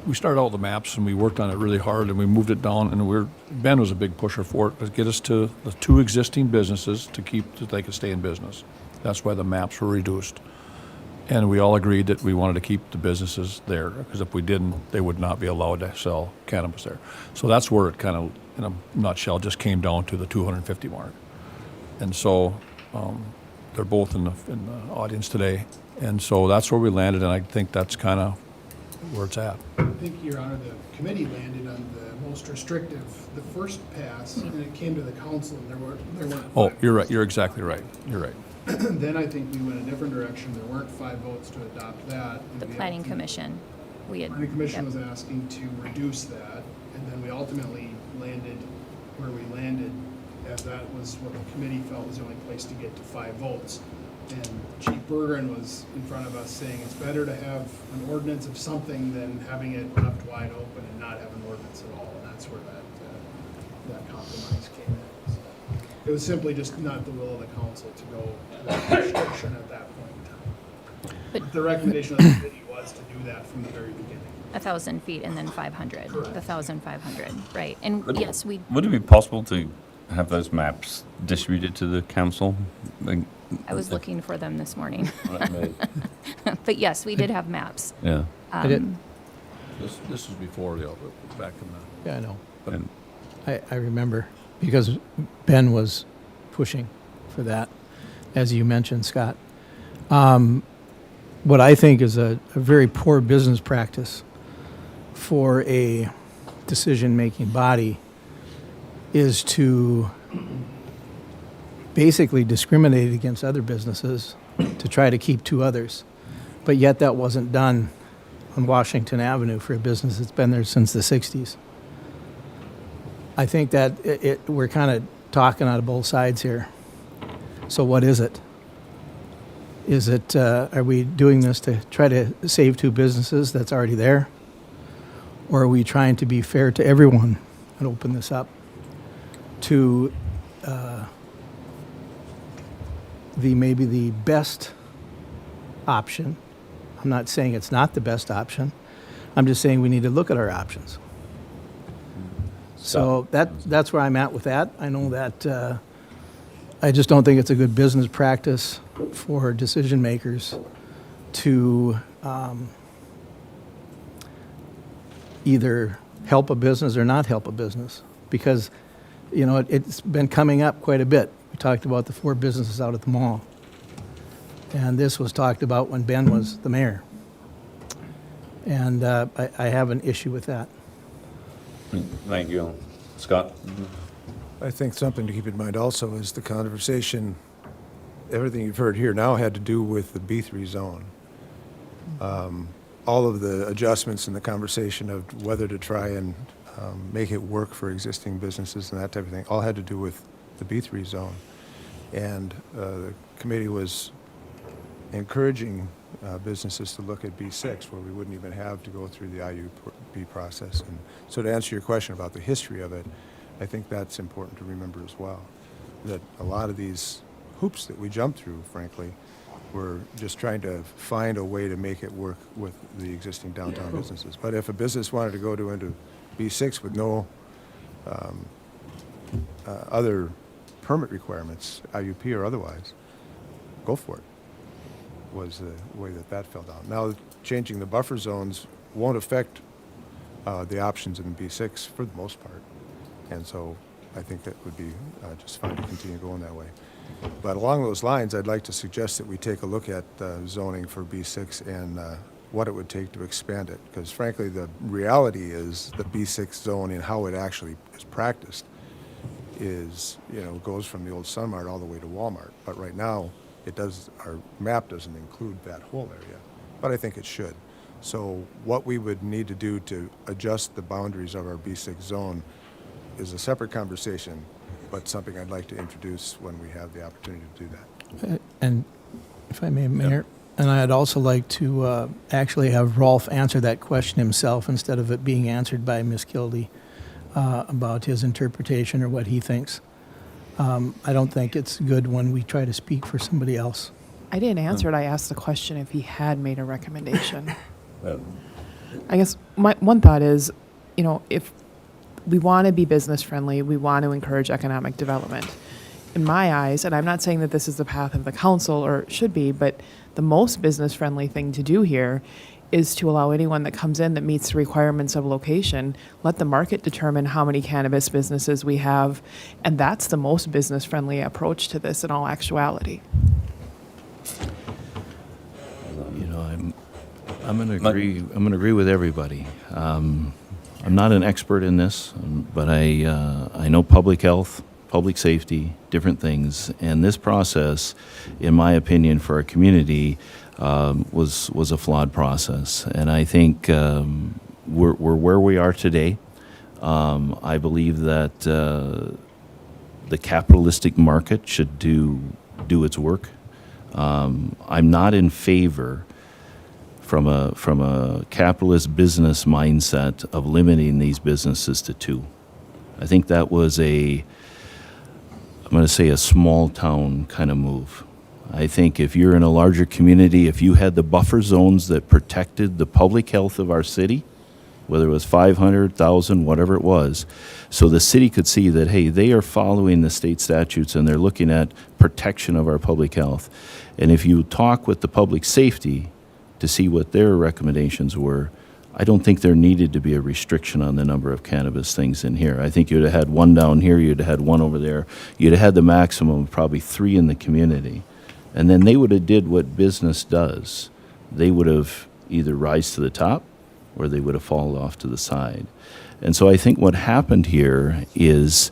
We started out with the maps and we worked on it really hard and we moved it down, and Ben was a big pusher for it, to get us to the 2 existing businesses that they could stay in business. That's why the maps were reduced. And we all agreed that we wanted to keep the businesses there, because if we didn't, they would not be allowed to sell cannabis there. So that's where it kind of, in a nutshell, just came down to the 250 mark. And so they're both in the audience today. And so that's where we landed, and I think that's kind of where it's at. I think, Your Honor, the committee landed on the most restrictive, the first pass, and it came to the council, and there weren't. Oh, you're right. You're exactly right. You're right. Then I think we went a different direction. There weren't 5 votes to adopt that. The planning commission, we had. The commission yep. was asking to reduce that, and then we ultimately landed where we landed, as that was what the committee felt was the only place to get to 5 votes. And Chief Bergeron was in front of us saying it's better to have an ordinance of something than having it left wide open and not have an ordinance at all. And that's where that compromise came in. So it was simply just not the will of the council to go with restriction at that point in time. But the recommendation of the committee was to do that from the very beginning. 1,000 feet and then 500. Correct. 1,500, right? And yes, we. Would it be possible to have those maps distributed to the council? I was looking for them this morning. Right. But yes, we did have maps. Yeah. This is before back in the. Yeah, I know. And I remember because Ben was pushing for that, as you mentioned, Scott. What I think is a very poor business practice for a decision-making body is to basically discriminate against other businesses to try to keep 2 others. But yet that wasn't done on Washington Avenue for a business that's been there since the 60s. I think that we're kind of talking out of both sides here. So what is it? Is it, are we doing this to try to save 2 businesses that's already there? Or are we trying to be fair to everyone and open this up to maybe the best option? I'm not saying it's not the best option. I'm just saying we need to look at our options. So that's where I'm at with that. I know that I just don't think it's a good business practice for decision makers to either help a business or not help a business, because it's been coming up quite a bit. We talked about the 4 businesses out at the mall, and this was talked about when Ben was the mayor, and I have an issue with that. thank you, Scott. I think something to keep in mind also is the conversation, everything you've heard here now had to do with the B3 zone. All of the adjustments in the conversation of whether to try and make it work for existing businesses and that type of thing, all had to do with the B3 zone. And the committee was encouraging businesses to look at B6, where we wouldn't even have to go through the IUP process. And so to answer your question about the history of it, I think that's important to remember as well, that a lot of these hoops that we jumped through, frankly, were just trying to find a way to make it work with the existing downtown businesses. But if a business wanted to go into B6 with no other permit requirements, IUP or otherwise, go for it, was the way that fell down. Now, changing the buffer zones won't affect the options in B6 for the most part. And so I think that would be just fine to continue going that way. But along those lines, I'd like to suggest that we take a look at zoning for B6 and what it would take to expand it. Because frankly, the reality is the B6 zone and how it actually is practiced is, goes from the old Sunmart all the way to Walmart. But right now, our map doesn't include that whole area, but I think it should. So what we would need to do to adjust the boundaries of our B6 zone is a separate conversation, but something I'd like to introduce when we have the opportunity to do that. And if I may, Mayor, and I'd also like to actually have Rolf answer that question himself instead of it being answered by Ms. Kildee about his interpretation or what he thinks. I don't think it's good when we try to speak for somebody else. I didn't answer it. I asked the question if he had made a recommendation. Well, I guess my one thought is, if we want to be business friendly, we want to encourage economic development. In my eyes, and I'm not saying that this is the path of the council or it should be, but the most business friendly thing to do here is to allow anyone that comes in that meets the requirements of location, let the market determine how many cannabis businesses we have, and that's the most business friendly approach to this in all actuality. I'm going to agree. I'm going to agree with everybody. I'm not an expert in this, but I know public health, public safety, different things, and this process, in my opinion, for our community, was a flawed process. And I think we're where we are today. I believe that the capitalistic market should do its work. I'm not in favor, from a capitalist business mindset, of limiting these businesses to 2. I think that was I'm going to say a small town kind of move. I think if you're in a larger community, if you had the buffer zones that protected the public health of our city, whether it was 500,000, whatever it was, so the city could see that, hey, they are following the state statutes and they're looking at protection of our public health. And if you talk with the public safety to see what their recommendations were, I don't think there needed to be a restriction on the number of cannabis things in here. I think you'd have had 1 down here, you'd have had 1 over there, you'd have had the maximum of probably 3 in the community. And then they would have did what business does. They would have either rise to the top or they would have fallen off to the side. And so I think what happened here is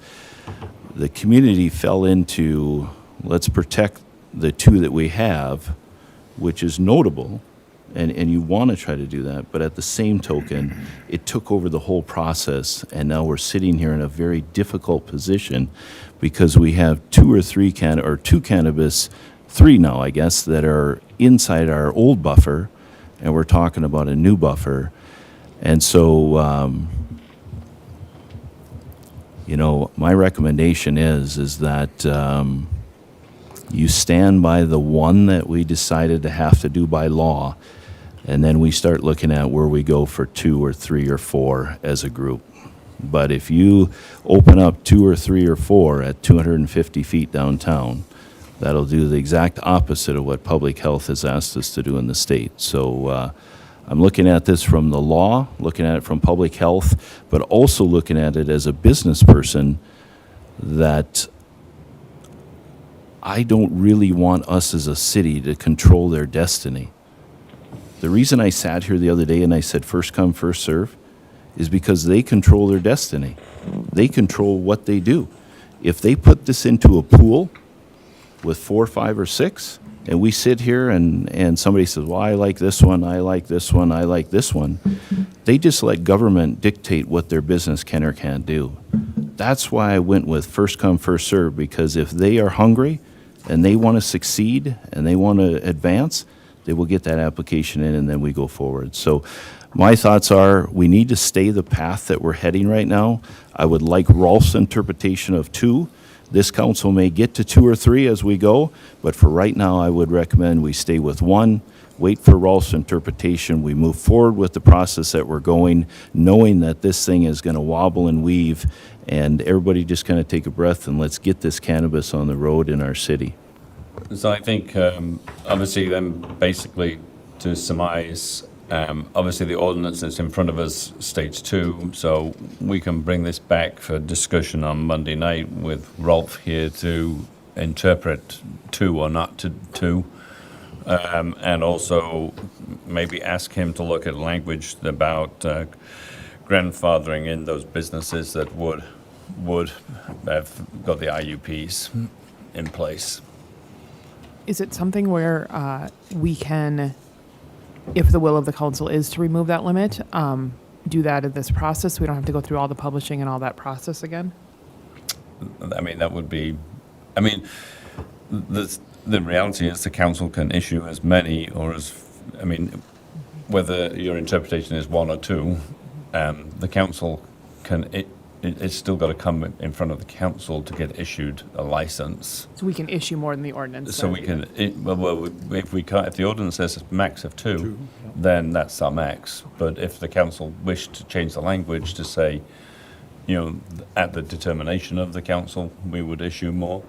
the community fell into, let's protect the 2 that we have, which is notable, and you want to try to do that, but at the same token, it took over the whole process, and now we're sitting here in a very difficult position because we have 2 or 3 2 cannabis, 3 now, I guess, that are inside our old buffer, and we're talking about a new buffer. And so, my recommendation is that you stand by the one that we decided to have to do by law, and then we start looking at where we go for 2 or 3 or 4 as a group. But if you open up 2 or 3 or 4 at 250 feet downtown, that'll do the exact opposite of what public health has asked us to do in the state. So I'm looking at this from the law, looking at it from public health, but also looking at it as a business person, that I don't really want us as a city to control their destiny. The reason I sat here the other day and I said first come, first serve is because they control their destiny. They control what they do. If they put this into a pool with 4, 5, or 6, and we sit here and somebody says, well, I like this one, I like this one, I like this one, they just let government dictate what their business can or can't do. That's why I went with first come, first serve, because if they are hungry and they want to succeed and they want to advance, They will get that application in, and then we go forward. So my thoughts are we need to stay the path that we're heading right now. I would like Rolf's interpretation of 2. This council may get to 2 or 3 as we go, but for right now, I would recommend we stay with 1, wait for Rolf's interpretation, we move forward with the process that we're going, knowing that this thing is going to wobble and weave, and everybody just kind of take a breath and let's get this cannabis on the road in our city. So I think, obviously, then basically to surmise, obviously the ordinance that's in front of us states 2, so we can bring this back for discussion on Monday night with Rolf here to interpret 2 or not to 2, and also maybe ask him to look at language about grandfathering in those businesses that would have got the IUPs in place. Is it something where we can, if the will of the council is to remove that limit, do that in this process? We don't have to go through all the publishing and all that process again? I mean, that would be, I mean, the reality is the council can issue as many or as, I mean, whether your interpretation is 1 or 2, the council can, it's still got to come in front of the council to get issued a license. So we can issue more than the ordinance? So we can, if the ordinance says a max of 2, then that's our max. But if the council wished to change the language to say, at the determination of the council, we would issue more,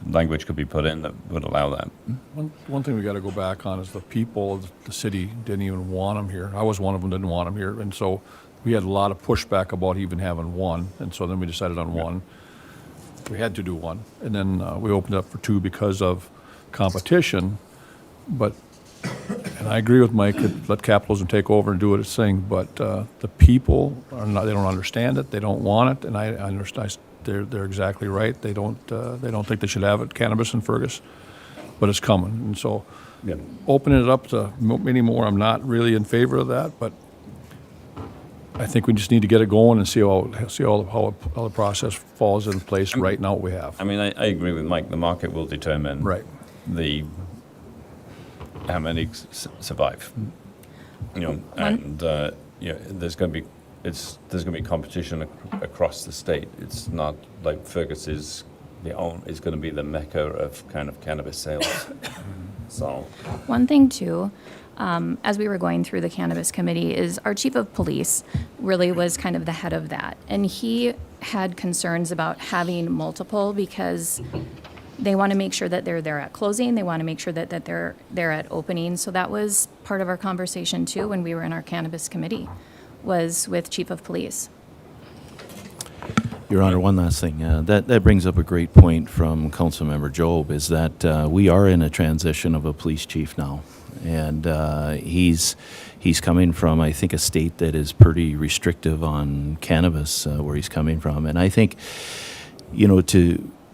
language could be put in that would allow that. One thing we got to go back on is the people of the city didn't even want them here. I was one of them, didn't want them here, and so we had a lot of pushback about even having 1, and so then we decided on 1. We had to do 1, and then we opened up for 2 because of competition. But, and I agree with Mike, let capitalism take over and do its thing. But the people are not—they don't understand it. They don't want it, and I understand. They're exactly right. They don't think they should have it, cannabis in Fergus, but it's coming, and so opening it up to many more. I'm not really in favor of that, but I think we just need to get it going and see how the process falls in place right now. What we have. I mean, I agree with Mike. The market will determine how many survive. And there's going to be competition across the state. It's not like Fergus is going to be the mecca of kind of cannabis sales. So one thing too, as we were going through the cannabis committee, is our chief of police really was kind of the head of that, and he had concerns about having multiple because they want to make sure that they're there at closing. They want to make sure that they're there at opening. So that was part of our conversation too when we were in our cannabis committee, was with chief of police. Your Honor, one last thing. That brings up a great point from Councilmember Job, is that we are in a transition of a police chief now. And he's coming from, I think, a state that is pretty restrictive on cannabis, where he's coming from. And I think,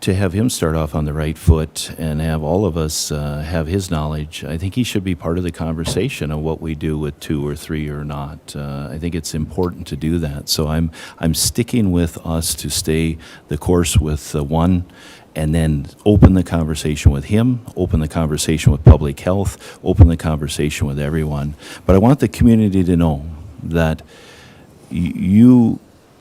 to have him start off on the right foot and have all of us have his knowledge, I think he should be part of the conversation of what we do with 2 or 3 or not. I think it's important to do that. So I'm sticking with us to stay the course with 1, and then open the conversation with him, open the conversation with public health, open the conversation with everyone. But I want the community to know that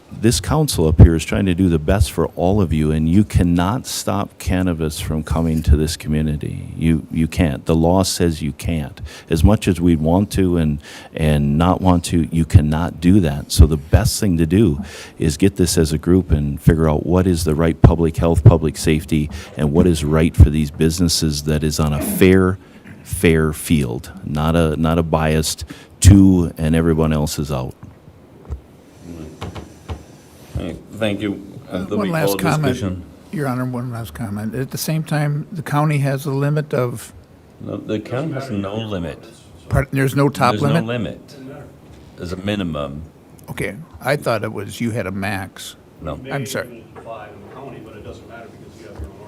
this council up here is trying to do the best for all of you, and you cannot stop cannabis from coming to this community. You can't. The law says you can't. As much as we'd want to and not want to, you cannot do that. So the best thing to do is get this as a group and figure out what is the right public health, public safety, and what is right for these businesses that is on a fair field, not a biased 2 and everyone else is out. Thank you. One last comment, Your Honor, one last comment. At the same time, the county has a limit of... No, the county has no limit. There's no top limit? There's no limit. There's a minimum. Okay. I thought it was you had a max. No. I'm sorry. Apply in the county, but it doesn't matter because you have your own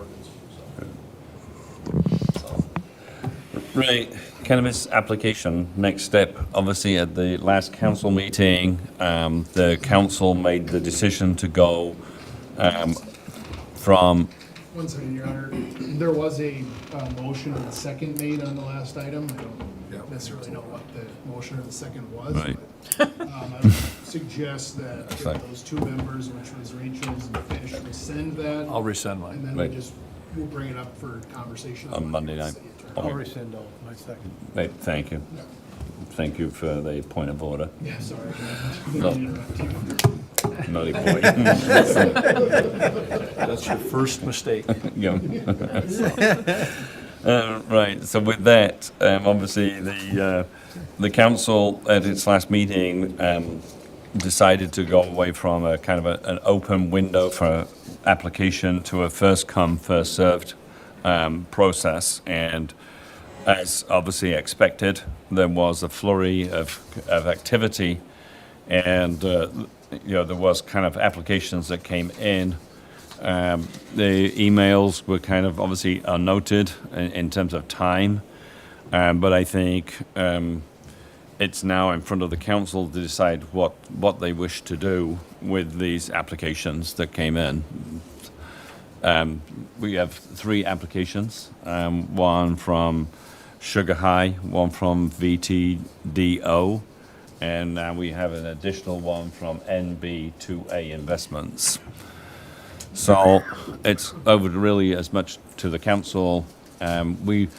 ordinance. Right. Cannabis application, next step. Obviously, at the last council meeting, the council made the decision to go from One second, Your Honor. There was a motion and a second made on the last item. I don't necessarily know what the motion or the second was. Right. But, I would suggest that if Right. those two members, which was Rachel's and Fish, rescind that. I'll rescind mine. And then Right. we'll bring it up for conversation. On Monday night. City attorney. I'll Okay. rescind all, my second. Right, thank you. Thank you for the point of order. Yeah, sorry. I No. didn't interrupt you. Naughty boy. That's your first mistake. Yeah. Right, so with that, obviously, the council at its last meeting decided to go away from a kind of an open window for application to a first come, first served process. And as obviously expected, there was a flurry of activity, and there was kind of applications that came in. The emails were kind of obviously unnoted in terms of time, but I think it's now in front of the council to decide what they wish to do with these applications that came in. We have 3 applications, one from Sugar High, one from VTDO, and now we have an additional one from NB2A Investments. So it's over really as much to the council. We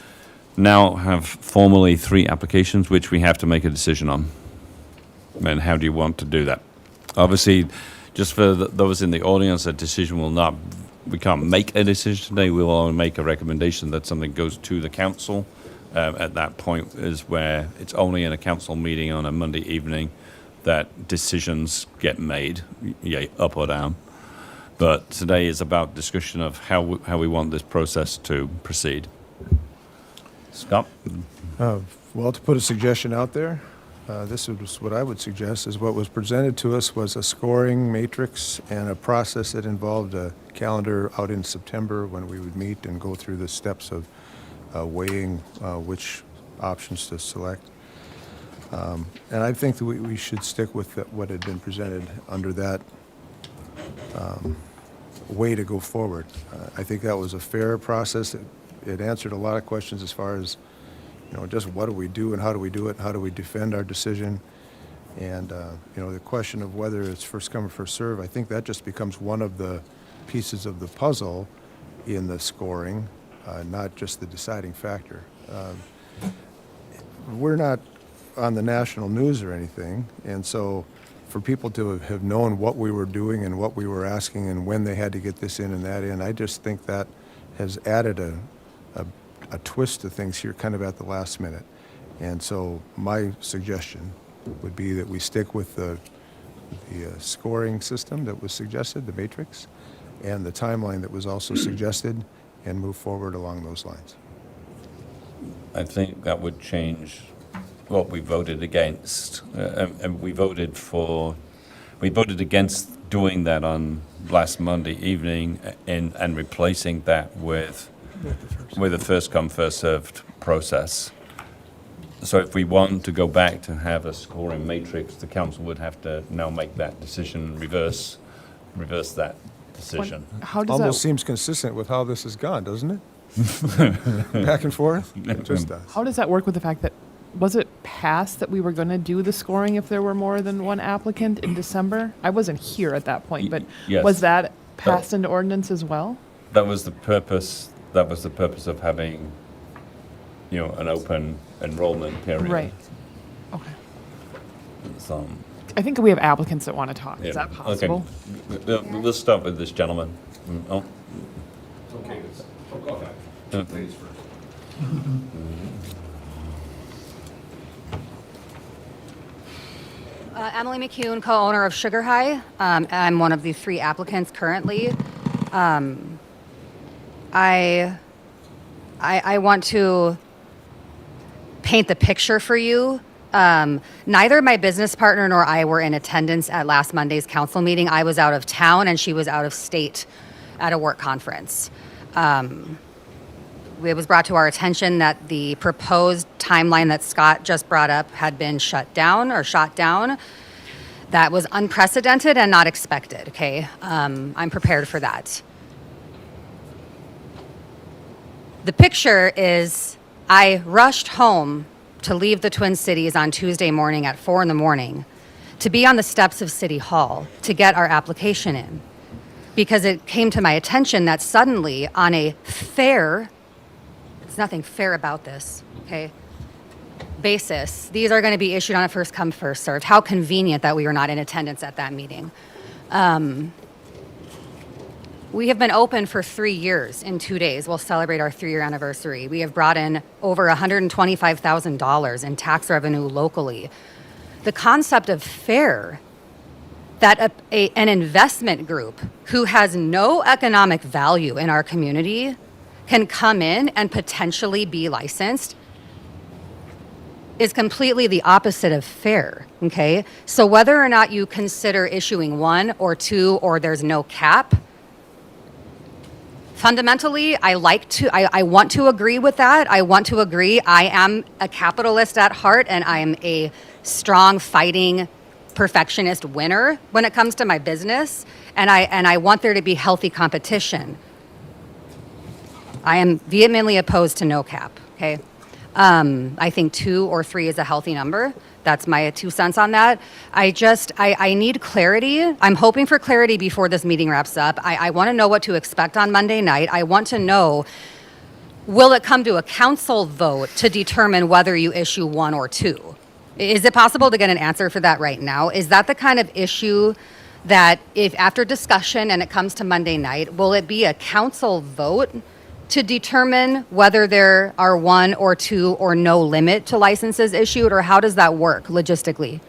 now have formally 3 applications which we have to make a decision on. And how do you want to do that? Obviously, just for those in the audience, we can't make a decision today. We'll only make a recommendation that something goes to the council. At that point is where it's only in a council meeting on a Monday evening that decisions get made, up or down. But today is about discussion of how we want this process to proceed. Scott? Well, to put a suggestion out there, this is what I would suggest, is what was presented to us was a scoring matrix and a process that involved a calendar out in September when we would meet and go through the steps of weighing which options to select. And I think that we should stick with what had been presented under that way to go forward. I think that was a fair process. It answered a lot of questions as far as, just what do we do and how do we do it, and how do we defend our decision. And, the question of whether it's first come or first serve, I think that just becomes one of the pieces of the puzzle in the scoring, not just the deciding factor. We're not on the national news or anything, and so for people to have known what we were doing and what we were asking and when they had to get this in and that in, I just think that has added a twist to things here kind of at the last minute. And so my suggestion would be that we stick with the scoring system that was suggested, the matrix, and the timeline that was also suggested, and move forward along those lines. I think that would change what we voted against. And we voted against doing that on last Monday evening and replacing that with a first come, first served process. So if we want to go back to have a scoring matrix, the council would have to now make that decision, reverse that decision. How does Almost that, seems consistent with how this has gone, doesn't it? Back and forth? It just does. how does that work with the fact that, was it passed that we were going to do the scoring if there were more than one applicant in December? I wasn't here at that point, but Yes. was that passed into ordinance as well? That was the purpose of having, an open enrollment period. Right. Okay. So, I think we have applicants that want to talk. yeah. Is that possible? Okay. We'll start with this gentleman. Oh. It's okay, go ahead. Okay. Ladies first. Emily McCune, co-owner of Sugar High. I'm one of the 3 applicants currently. I want to paint the picture for you. Neither my business partner nor I were in attendance at last Monday's council meeting. I was out of town and she was out of state at a work conference. It was brought to our attention that the proposed timeline that Scott just brought up had been shut down. That was unprecedented and not expected, okay? I'm prepared for that. The picture is I rushed home to leave the Twin Cities on Tuesday morning at 4 in the morning to be on the steps of City Hall to get our application in, because it came to my attention that suddenly on a fair, there's nothing fair about this, okay, basis, these are going to be issued on a first come, first served. How convenient that we were not in attendance at that meeting. We have been open for 3 years in 2 days. We'll celebrate our 3-year anniversary. We have brought in over $125,000 in tax revenue locally. The concept of fair, that an investment group who has no economic value in our community can come in and potentially be licensed, is completely the opposite of fair, okay? So whether or not you consider issuing 1 or 2 or there's no cap, fundamentally, I want to agree with that. I want to agree. I am a capitalist at heart, and I am a strong, fighting, perfectionist winner when it comes to my business, and I want there to be healthy competition. I am vehemently opposed to no cap, okay? I think 2 or 3 is a healthy number. That's my 2 cents on that. I need clarity. I'm hoping for clarity before this meeting wraps up. I want to know what to expect on Monday night. I want to know, will it come to a council vote to determine whether you issue 1 or 2? Is it possible to get an answer for that right now? Is that the kind of issue that if after discussion and it comes to Monday night, will it be a council vote to determine whether there are 1 or 2 or no limit to licenses issued, or how does that work logistically?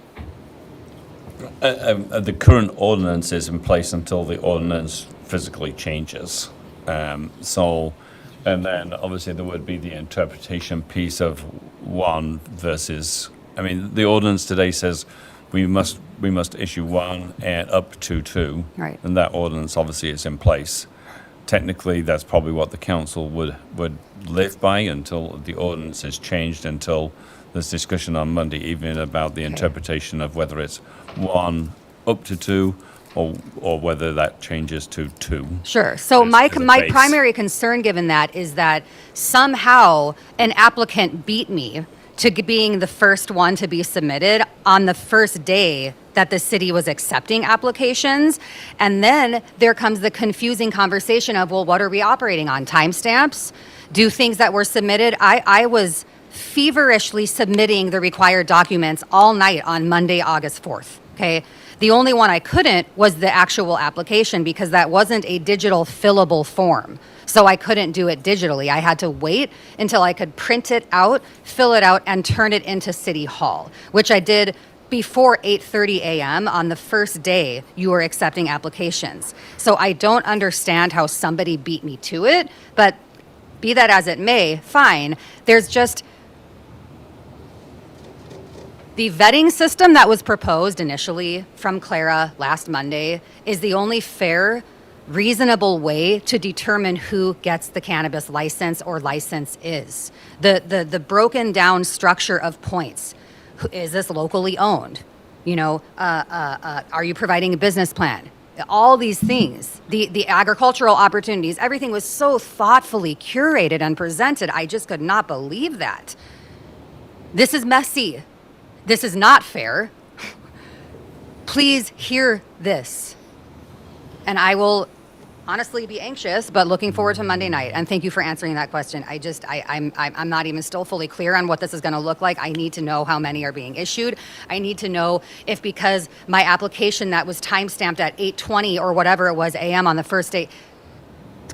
The current ordinance is in place until the ordinance physically changes. And then obviously there would be the interpretation piece of 1 versus, I mean, the ordinance today says we must issue 1 and up to 2. Right. And that ordinance obviously is in place. Technically, that's probably what the council would live by until the ordinance is changed, until there's discussion on Monday evening about the interpretation of whether it's 1 up to 2 or whether that changes to 2. Sure. So as my a base. primary concern given that is that somehow an applicant beat me to being the first one to be submitted on the first day that the city was accepting applications. And then there comes the confusing conversation of, well, what are we operating on? Timestamps? Do things that were submitted? I was feverishly submitting the required documents all night on Monday, August 4th, okay? The only one I couldn't was the actual application, because that wasn't a digital fillable form. So I couldn't do it digitally. I had to wait until I could print it out, fill it out, and turn it into City Hall, which I did before 8:30 a.m. on the first day you were accepting applications. So I don't understand how somebody beat me to it, but be that as it may, fine. There's just the vetting system that was proposed initially from Clara last Monday is the only fair, reasonable way to determine who gets the cannabis license or license is. The broken down structure of points. Is this locally owned? You know, are you providing a business plan? All these things, the agricultural opportunities, everything was so thoughtfully curated and presented. I just could not believe that. This is messy. This is not fair. Please hear this. And I will honestly be anxious, but looking forward to Monday night. And thank you for answering that question. I'm not even still fully clear on what this is going to look like. I need to know how many are being issued. I need to know if, because my application that was timestamped at 8:20 or whatever it was a.m. on the first day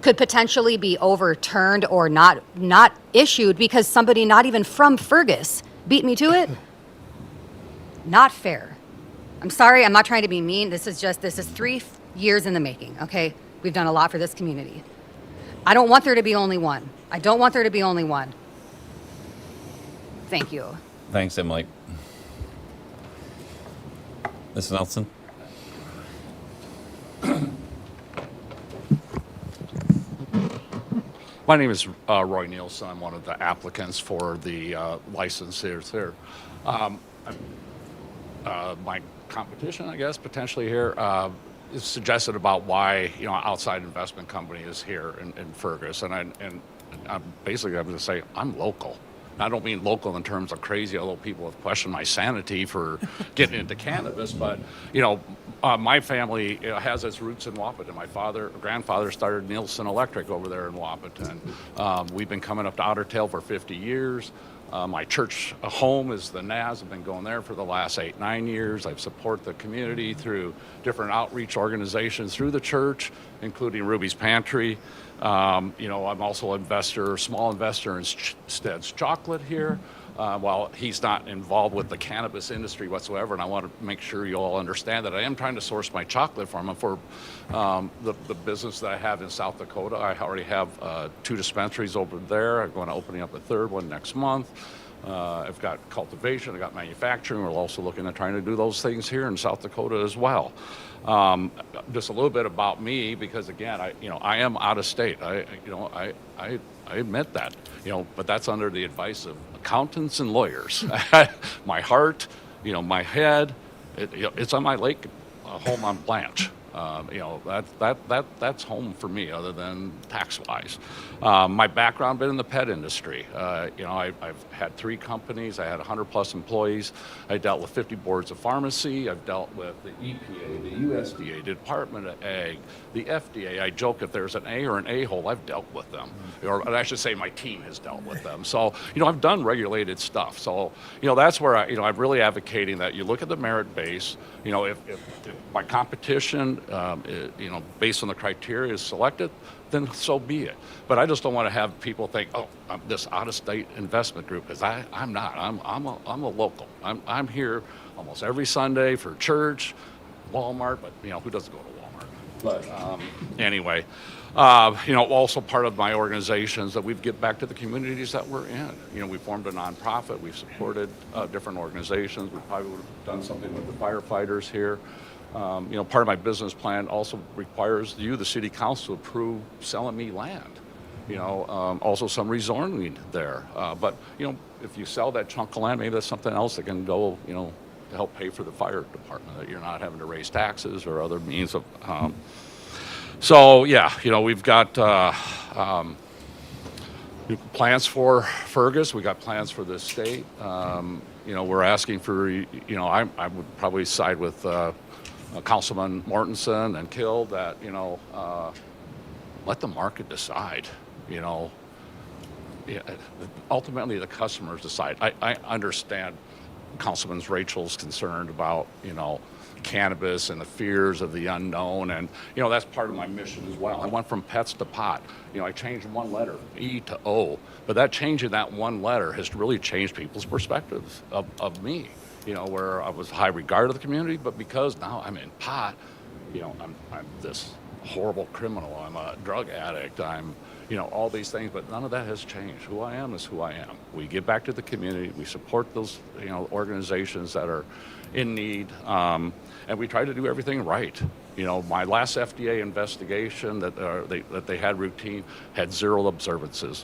could potentially be overturned or not issued because somebody not even from Fergus beat me to it. Not fair. I'm sorry, I'm not trying to be mean. This is 3 years in the making, okay? We've done a lot for this community. I don't want there to be only one. I don't want there to be only one. Thank you. Thanks, Emily. Mr. Nelson? My name is Roy Nielsen. I'm one of the applicants for the licenses here. My competition, I guess, potentially here, is suggested about why, outside investment company is here in Fergus. And basically I'm going to say I'm local. I don't mean local in terms of crazy, although people have questioned my sanity for getting into cannabis. But, my family has its roots in Wapaton. My grandfather started Nielsen Electric over there in Wapaton. We've been coming up to Otter Tail for 50 years. My church home is the NAS. I've been going there for the last 8-9 years. I've supported the community through different outreach organizations through the church, including Ruby's Pantry. I'm also small investor in Stead's Chocolate here. While he's not involved with the cannabis industry whatsoever, and I want to make sure you all understand that I am trying to source my chocolate from him for the business that I have in South Dakota. I already have 2 dispensaries over there. I'm going to opening up a 3rd one next month. I've got cultivation, I've got manufacturing. We're also looking at trying to do those things here in South Dakota as well. Just a little bit about me, because again, I am out of state. I admit that, but that's under the advice of accountants and lawyers. My heart, my head, it's on my lake home on Blanche. That's home for me, other than tax-wise. My background been in the pet industry. I've had 3 companies. I had 100+ employees. I dealt with 50 boards of pharmacy. I've dealt with the EPA, the USDA, the Department of Ag, the FDA. I joke, if there's an A or an A-hole, I've dealt with them. Or I should say my team has dealt with them. So, I've done regulated stuff. So, that's where I'm really advocating that you look at the merit base. If my competition, based on the criteria is selected, then so be it. But I just don't want to have people think, oh, I'm this out-of-state investment group, because I'm not. I'm a local. I'm here almost every Sunday for church, Walmart, but who doesn't go to Walmart? But anyway, also part of my organizations that we give back to the communities that we're in. We formed a nonprofit. We've supported different organizations. We probably would have done something with the firefighters here. Part of my business plan also requires the city council, to approve selling me land. Also some rezoning there. But if you sell that chunk of land, maybe that's something else that can go, to help pay for the fire department, that you're not having to raise taxes or other means of. We've got plans for Fergus. We got plans for this state. We're asking for, I would probably side with Councilman Mortensen and Kill that, let the market decide. Ultimately the customers decide. I understand Councilman Rachel's concerned about, cannabis and the fears of the unknown, and that's part of my mission as well. I went from pets to pot. I changed one letter, E to O, but that changing that one letter has really changed people's perspectives of me. Where I was high regard of the community, but because now I'm in pot, I'm this horrible criminal. I'm a drug addict. I'm all these things, but none of that has changed. Who I am is who I am. We give back to the community. We support those organizations that are in need, and we try to do everything right. My last FDA investigation that they had routine had 0 observances.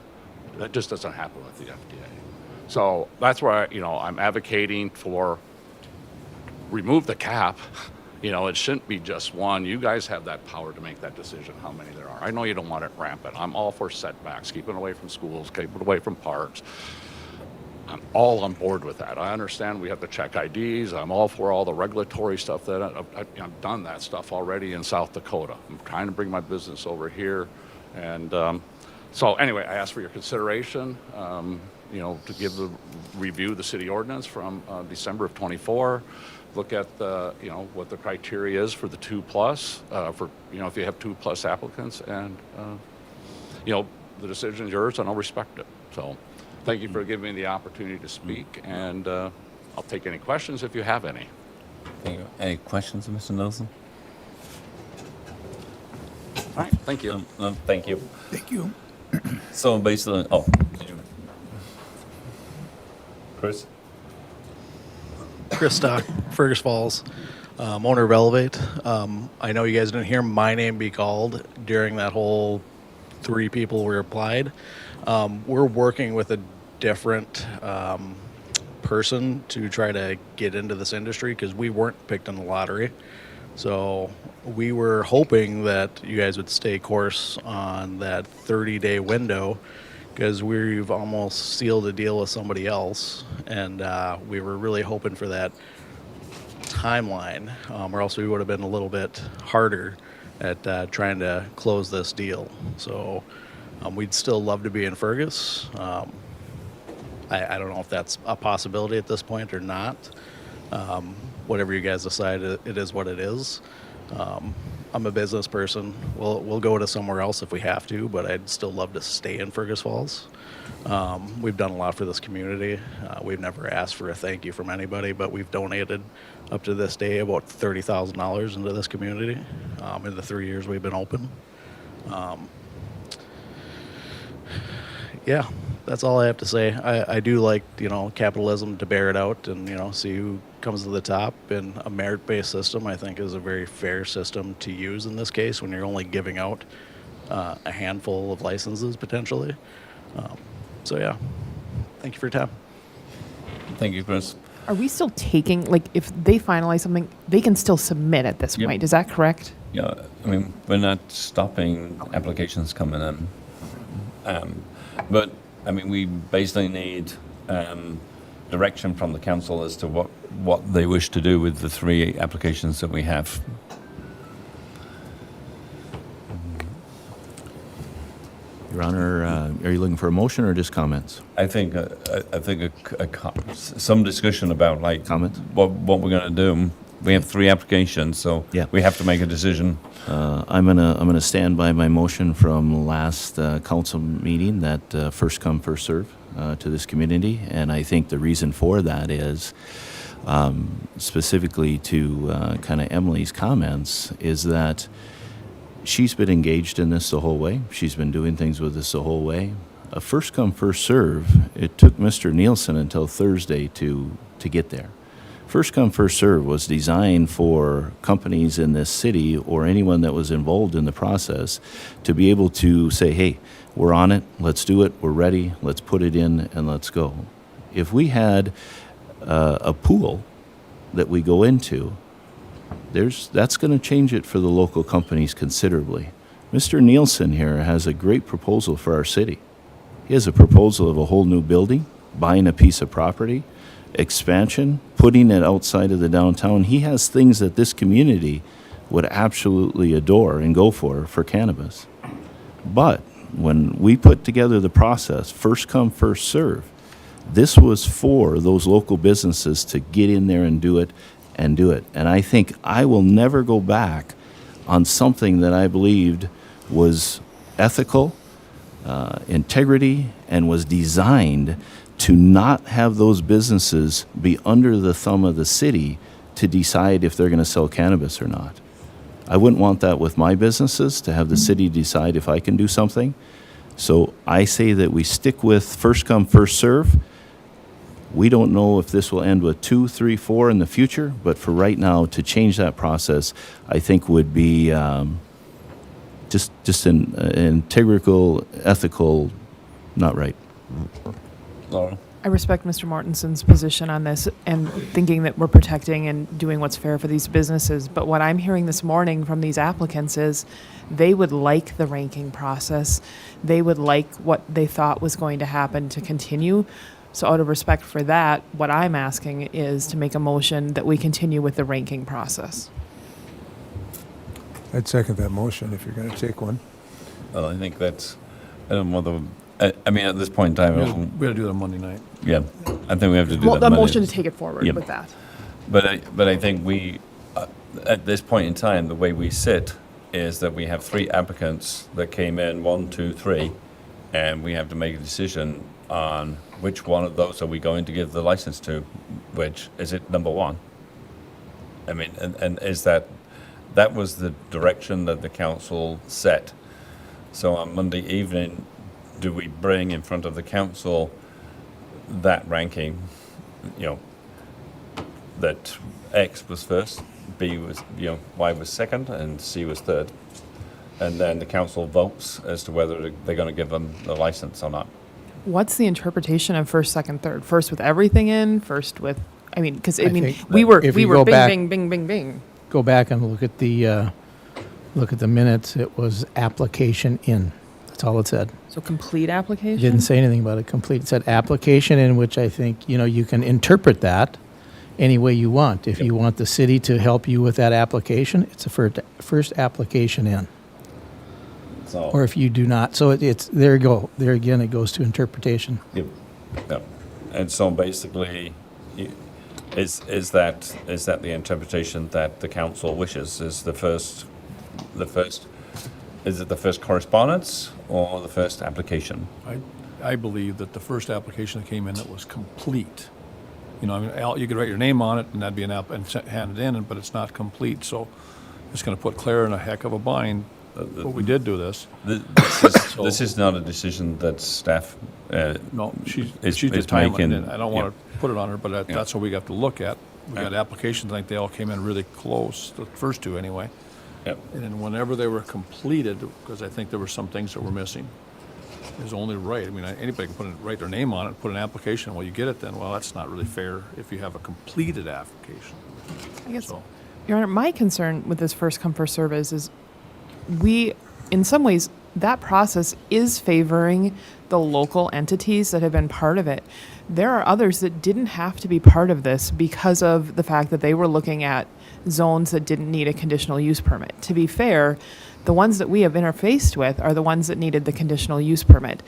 That just doesn't happen with the FDA. So that's why I'm advocating for remove the cap. It shouldn't be just one. You guys have that power to make that decision, how many there are. I know you don't want it rampant. I'm all for setbacks, keeping away from schools, keeping away from parks. I'm all on board with that. I understand we have to check IDs. I'm all for all the regulatory stuff. I've done that stuff already in South Dakota. I'm trying to bring my business over here. And so anyway, I ask for your consideration. To review the city ordinance from December of 24, look at what the criteria is for the 2+, for if you have 2+ applicants, and the decision is yours, and I'll respect it. So, thank you for giving me the opportunity to speak, and I'll take any questions if you have any. Thank you. Any questions, Mr. Nelson? All right, thank you. Thank you. Thank you. So basically, did you? Chris? Chris Stock, Fergus Falls, owner of Elevate. I know you guys didn't hear my name be called during that whole 3 people were applied. We're working with a different person to try to get into this industry because we weren't picked in the lottery. So we were hoping that you guys would stay course on that 30-day window because we've almost sealed a deal with somebody else, and we were really hoping for that timeline, or else we would have been a little bit harder at trying to close this deal. So we'd still love to be in Fergus. I don't know if that's a possibility at this point or not. Whatever you guys decide, it is what it is. I'm a business person. We'll go to somewhere else if we have to, but I'd still love to stay in Fergus Falls. We've done a lot for this community. We've never asked for a thank you from anybody, but we've donated up to this day about $30,000 into this community in the 3 years we've been open. Yeah, that's all I have to say. I do like, capitalism to bear it out and, see who comes to the top. And a merit-based system, I think, is a very fair system to use in this case when you're only giving out a handful of licenses potentially. So, yeah, thank you for your time. Thank you, Chris. Are we still taking, like, if they finalize something, they can still submit at this Yep. point? Is that correct? Yeah, I mean, we're not stopping applications coming in. But, I mean, we basically need direction from the council as to what they wish to do with the 3 applications that we have. Your Honor, are you looking for a motion or just comments? I think some discussion about like comments. What we're going to do. We have 3 applications, so Yeah. we have to make a decision. I'm gonna stand by my motion from last council meeting that first come, first serve to this community, and I think the reason for that is specifically to kind of Emily's comments is that she's been engaged in this the whole way. She's been doing things with this the whole way. A first come, first serve. It took Mr. Nielsen until Thursday to get there. First come, first serve was designed for companies in this city or anyone that was involved in the process to be able to say, hey, we're on it, let's do it, we're ready, let's put it in, and let's go. If we had a pool that we go into, that's going to change it for the local companies considerably. Mr. Nielsen here has a great proposal for our city. He has a proposal of a whole new building, buying a piece of property, expansion, putting it outside of the downtown. He has things that this community would absolutely adore and go for cannabis. But when we put together the process, first come, first serve, this was for those local businesses to get in there and do it. And I think I will never go back on something that I believed was ethical, integrity, and was designed to not have those businesses be under the thumb of the city to decide if they're going to sell cannabis or not. I wouldn't want that with my businesses, to have the city decide if I can do something. So I say that we stick with first come, first serve. We don't know if this will end with 2, 3, 4 in the future, but for right now, to change that process, I think would be just an integral, ethical, not right. Laura? I respect Mr. Mortenson's position on this and thinking that we're protecting and doing what's fair for these businesses. But what I'm hearing this morning from these applicants is they would like the ranking process. They would like what they thought was going to happen to continue. So out of respect for that, what I'm asking is to make a motion that we continue with the ranking process. I'd second that motion if you're going to take one. Well, I think that's, I don't know whether, I mean, at this point in time, We gotta do it on Monday night. yeah, I think we have to do Well, that. the Monday. motion to take it forward Yep. with that. But I think we, at this point in time, the way we sit is that we have 3 applicants that came in, 1, 2, 3, and we have to make a decision on which one of those are we going to give the license to, which, is it number 1? I mean, and is that was the direction that the council set. So on Monday evening, do we bring in front of the council that ranking, that X was first, B was, Y was second, and C was third. And then the council votes as to whether they're going to give them the license or not. What's the interpretation of first, second, third? First with everything in, first with, because I think we were if bing, you go back- bing, bing, bing, bing. Go back and look at the minutes. It was application in. That's That's all it said. So complete application? It didn't say anything about a complete. It said application, in which I think, you can interpret that any way you want. If you want the city to help you with that application, it's a first application in. So, Or if you do not, so it's, there you go. There again, it goes to interpretation. yep. Yep. And so basically, is that the interpretation that the council wishes? Is is it the first correspondence or the first application? I believe that the first application that came in, that was complete. You could write your name on it, and that'd be an app, and hand it in, but it's not complete, so it's going to put Claire in a heck of a bind. But we did do this. This is not a decision that staff No, she's is the time, making. and I don't want to put it on her, but Yeah. that's what we got to look at. We got applications, I think they all came in really close, the first two anyway. Yep. And then whenever they were completed, because I think there were some things that were missing, is only right. I mean, anybody can write their name on it, put an application, well, you get it then. Well, that's not really fair if you have a completed application. I guess, So- Your Honor, my concern with this first come, first serve is in some ways, that process is favoring the local entities that have been part of it. There are others that didn't have to be part of this because of the fact that they were looking at zones that didn't need a conditional use permit. To be fair, the ones that we have interfaced with are the ones that needed the conditional use permit.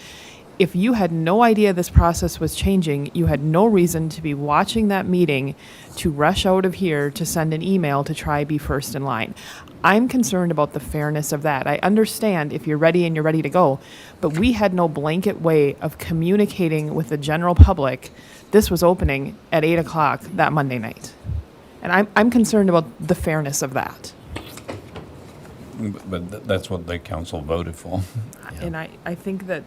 If you had no idea this process was changing, you had no reason to be watching that meeting to rush out of here to send an email to try be first in line. I'm concerned about the fairness of that. I understand if you're ready and you're ready to go, but we had no blanket way of communicating with the general public this was opening at 8 o'clock that Monday night. And I'm concerned about the fairness of that. But that's what the council voted for. And I think that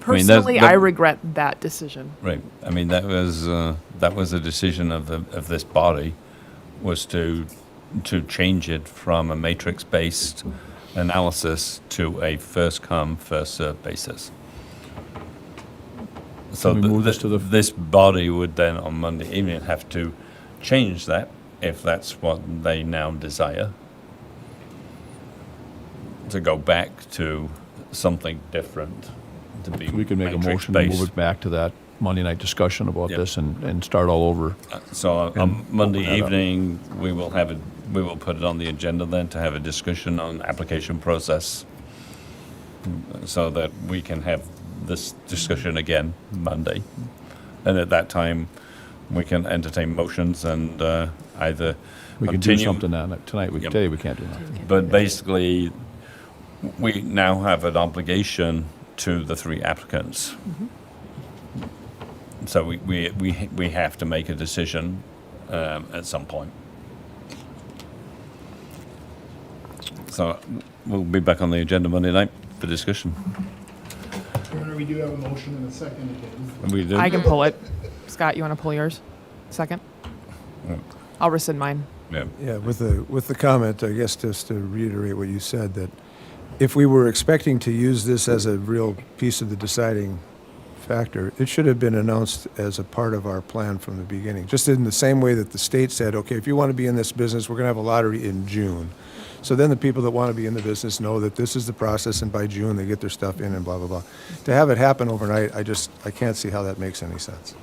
I mean, personally, I regret that decision. Right. I mean, that was a decision of this body, was to change it from a matrix-based analysis to a first come, first served basis. So Can we move this to the- this body would then on Monday evening have to change that if that's what they now desire, to go back to something different, to be We could make a motion to move matrix-based. it back to that Monday night discussion about Yep. this and start all over. So on And Monday open that up. evening, we will put it on the agenda then to have a discussion on application process, so that we can have this discussion again Monday. And at that time, we can entertain motions and either We could do continue. something tonight. Yep. Today we can't do nothing. But basically, we now have an obligation to the three applicants. So we have to make a decision at some point. So we'll be back on the agenda Monday night for discussion. Your Honor, we do have a motion and a second again. We do. I can pull it. Scott, you want to pull yours? Second? Yeah. I'll rescind mine. Yeah. Yeah, with the comment, I guess just to reiterate what you said, that if we were expecting to use this as a real piece of the deciding factor, it should have been announced as a part of our plan from the beginning. Just in the same way that the state said, okay, if you want to be in this business, we're going to have a lottery in June. So then the people that want to be in the business know that this is the process, and by June they get their stuff in and blah, blah, blah. To have it happen overnight, I can't see how that makes any sense.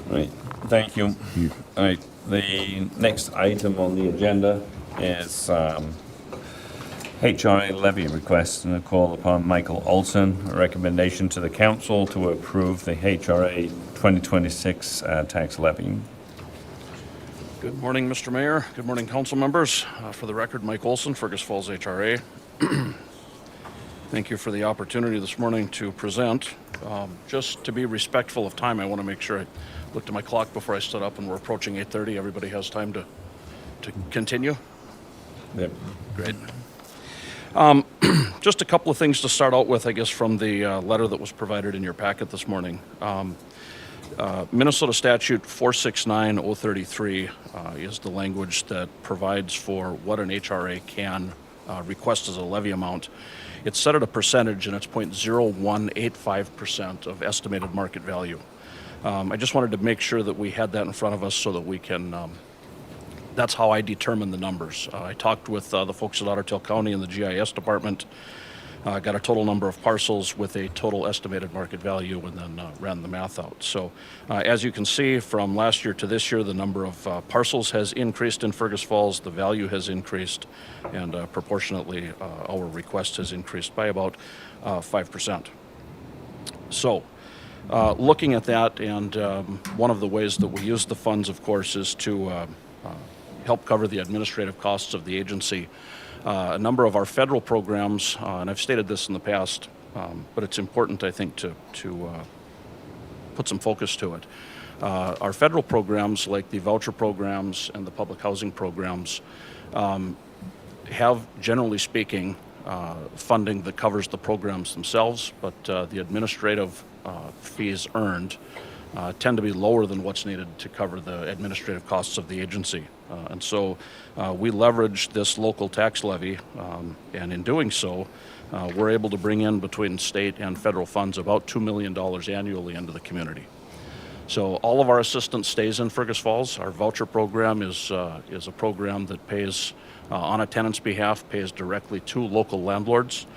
Right, thank you. All right, the next item on the agenda is HRA levy request, and a call upon Michael Olson, a recommendation to the council to approve the HRA 2026 tax levy. Good morning, Mr. Mayor. Good morning, council members. For the record, Mike Olson, Fergus Falls HRA. Thank you for the opportunity this morning to present. Just to be respectful of time, I want to make sure I looked at my clock before I stood up, and we're approaching 8:30. Everybody has time to continue? Yep. Great. Just a couple of things to start out with, I guess, from the letter that was provided in your packet this morning. Minnesota Statute 469033 is the language that provides for what an HRA can request as a levy amount. It's set at a percentage, and it's 0.0185% of estimated market value. I just wanted to make sure that we had that in front of us so that we can, that's how I determine the numbers. I talked with the folks at Ottertail County in the GIS department. got a total number of parcels with a total estimated market value, and then ran the math out. So as you can see, from last year to this year, the number of parcels has increased in Fergus Falls, the value has increased, and proportionately our request has increased by about 5%. So looking at that, and one of the ways that we use the funds, of course, is to help cover the administrative costs of the agency. A number of our federal programs, and I've stated this in the past, but it's important, I think, to put some focus to it. Our federal programs, like the voucher programs and the public housing programs, have, generally speaking, funding that covers the programs themselves, but the administrative fees earned tend to be lower than what's needed to cover the administrative costs of the agency. And so we leverage this local tax levy, and in doing so, we're able to bring in between state and federal funds about $2 million annually into the community. So all of our assistance stays in Fergus Falls. Our voucher program is a program that pays, on a tenant's behalf, pays directly to local landlords.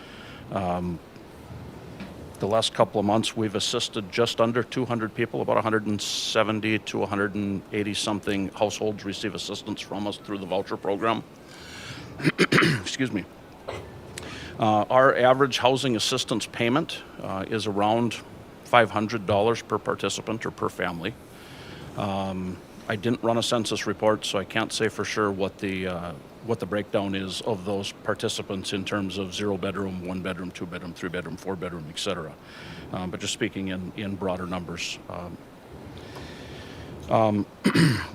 The last couple of months, we've assisted just under 200 people, about 170 to 180 something households receive assistance from us through the voucher program. Excuse me. Our average housing assistance payment is around $500 per participant or per family. I didn't run a census report, so I can't say for sure what the breakdown is of those participants in terms of 0-bedroom, 1-bedroom, 2-bedroom, 3-bedroom, 4-bedroom, etc. But just speaking in broader numbers.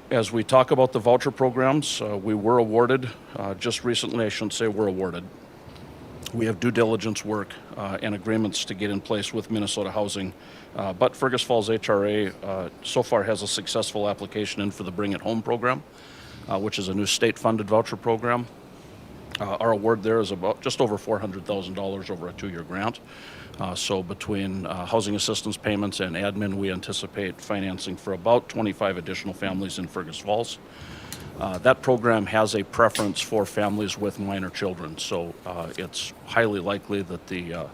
As we talk about the voucher programs, we were awarded, just recently, I shouldn't say we're awarded. We have due diligence work and agreements to get in place with Minnesota Housing. But Fergus Falls HRA so far has a successful application in for the Bring It Home program, which is a new state-funded voucher program. Our award there is about just over $400,000 over a 2-year grant. So between housing assistance payments and admin, we anticipate financing for about 25 additional families in Fergus Falls. That program has a preference for families with minor children, so it's highly likely that the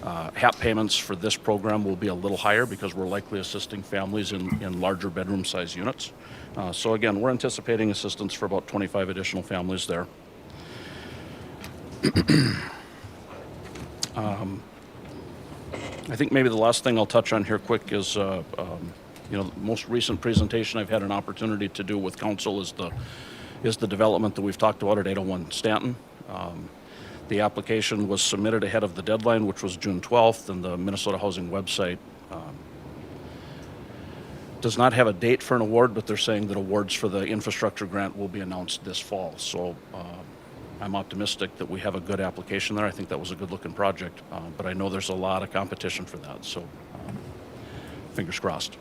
HAP payments for this program will be a little higher because we're likely assisting families in larger bedroom size units. So again, we're anticipating assistance for about 25 additional families there. I think maybe the last thing I'll touch on here quick is, the most recent presentation I've had an opportunity to do with council is the development that we've talked about at 801 Stanton. The application was submitted ahead of the deadline, which was June 12th, and the Minnesota Housing website does not have a date for an award, but they're saying that awards for the infrastructure grant will be announced this fall. So I'm optimistic that we have a good application there. I think that was a good-looking project, but I know there's a lot of competition for that, so fingers crossed.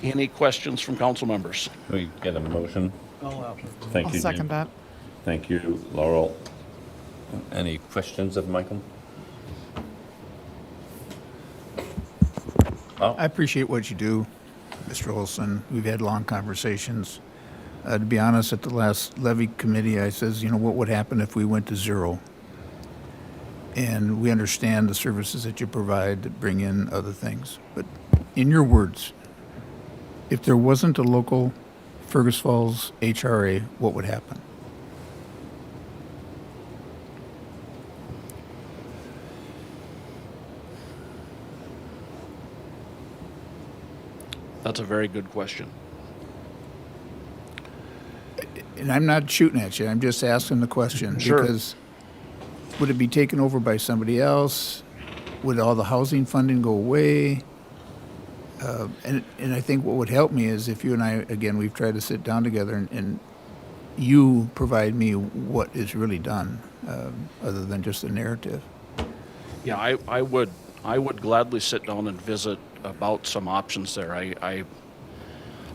Any questions from council members? We get a motion. Thank I'll you, second Jim. that. Thank you, Laurel. Any questions of Michael? Oh. I appreciate what you do, Mr. Olson. We've had long conversations. To be honest, at the last levy committee, I says, what would happen if we went to zero? And we understand the services that you provide that bring in other things. But in your words, if there wasn't a local Fergus Falls HRA, what would happen? That's a very good question. And I'm not shooting at you, I'm just asking the question. Sure. Because would it be taken over by somebody else? Would all the housing funding go away? And I think what would help me is if you and I, again, we've tried to sit down together and you provide me what is really done, other than just a narrative. Yeah, I would gladly sit down and visit about some options there. I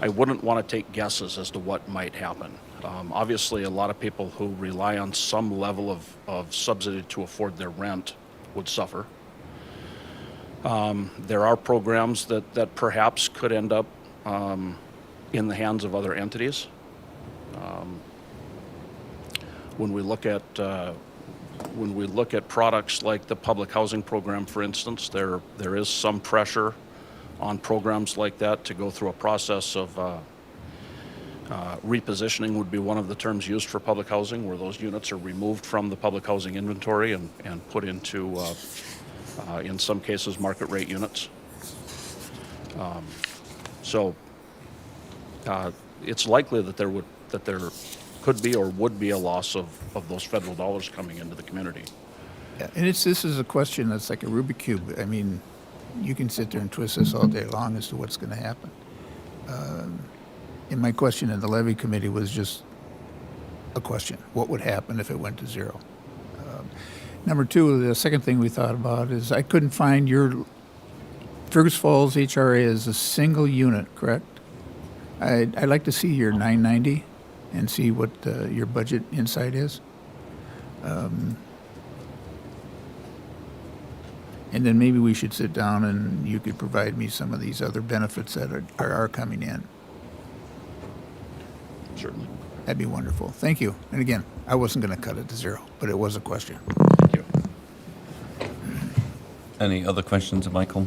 wouldn't want to take guesses as to what might happen. Obviously, a lot of people who rely on some level of subsidy to afford their rent would suffer. There are programs that perhaps could end up in the hands of other entities. when we look at products like the public housing program, for instance, there is some pressure on programs like that to go through a process of repositioning would be one of the terms used for public housing, where those units are removed from the public housing inventory and put into, in some cases, market rate units. So it's likely that there could be or would be a loss of those federal dollars coming into the community. Yeah, and this is a question that's like a Rubik's Cube. I mean, you can sit there and twist this all day long as to what's going to happen. And my question in the levy committee was just a question. What would happen if it went to zero? Number two, the second thing we thought about is I couldn't find your Fergus Falls HRA is a single unit, correct? I'd like to see your 990 and see what your budget insight is. And then maybe we should sit down and you could provide me some of these other benefits that are coming in. Certainly. That'd be wonderful. Thank you. And again, I wasn't going to cut it to zero, but it was a question. Thank you. Any other questions of Michael?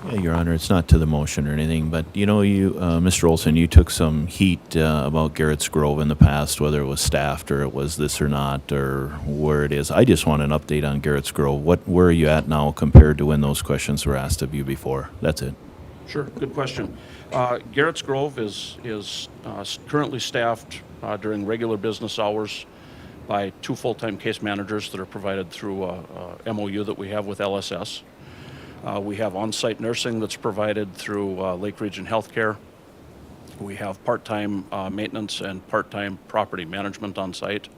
Yeah, Your Honor, it's not to the motion or anything, but you know, Mr. Olson, you took some heat about Garrett's Grove in the past, whether it was staffed or it was this or not, or where it is. I just want an update on Garrett's Grove. Where are you at now compared to when those questions were asked of you before? That's it. Sure, good question. Garrett's Grove is currently staffed during regular business hours by 2 full-time case managers that are provided through a MOU that we have with LSS. We have on-site nursing that's provided through Lake Region Healthcare. We have part-time maintenance and part-time property management on site.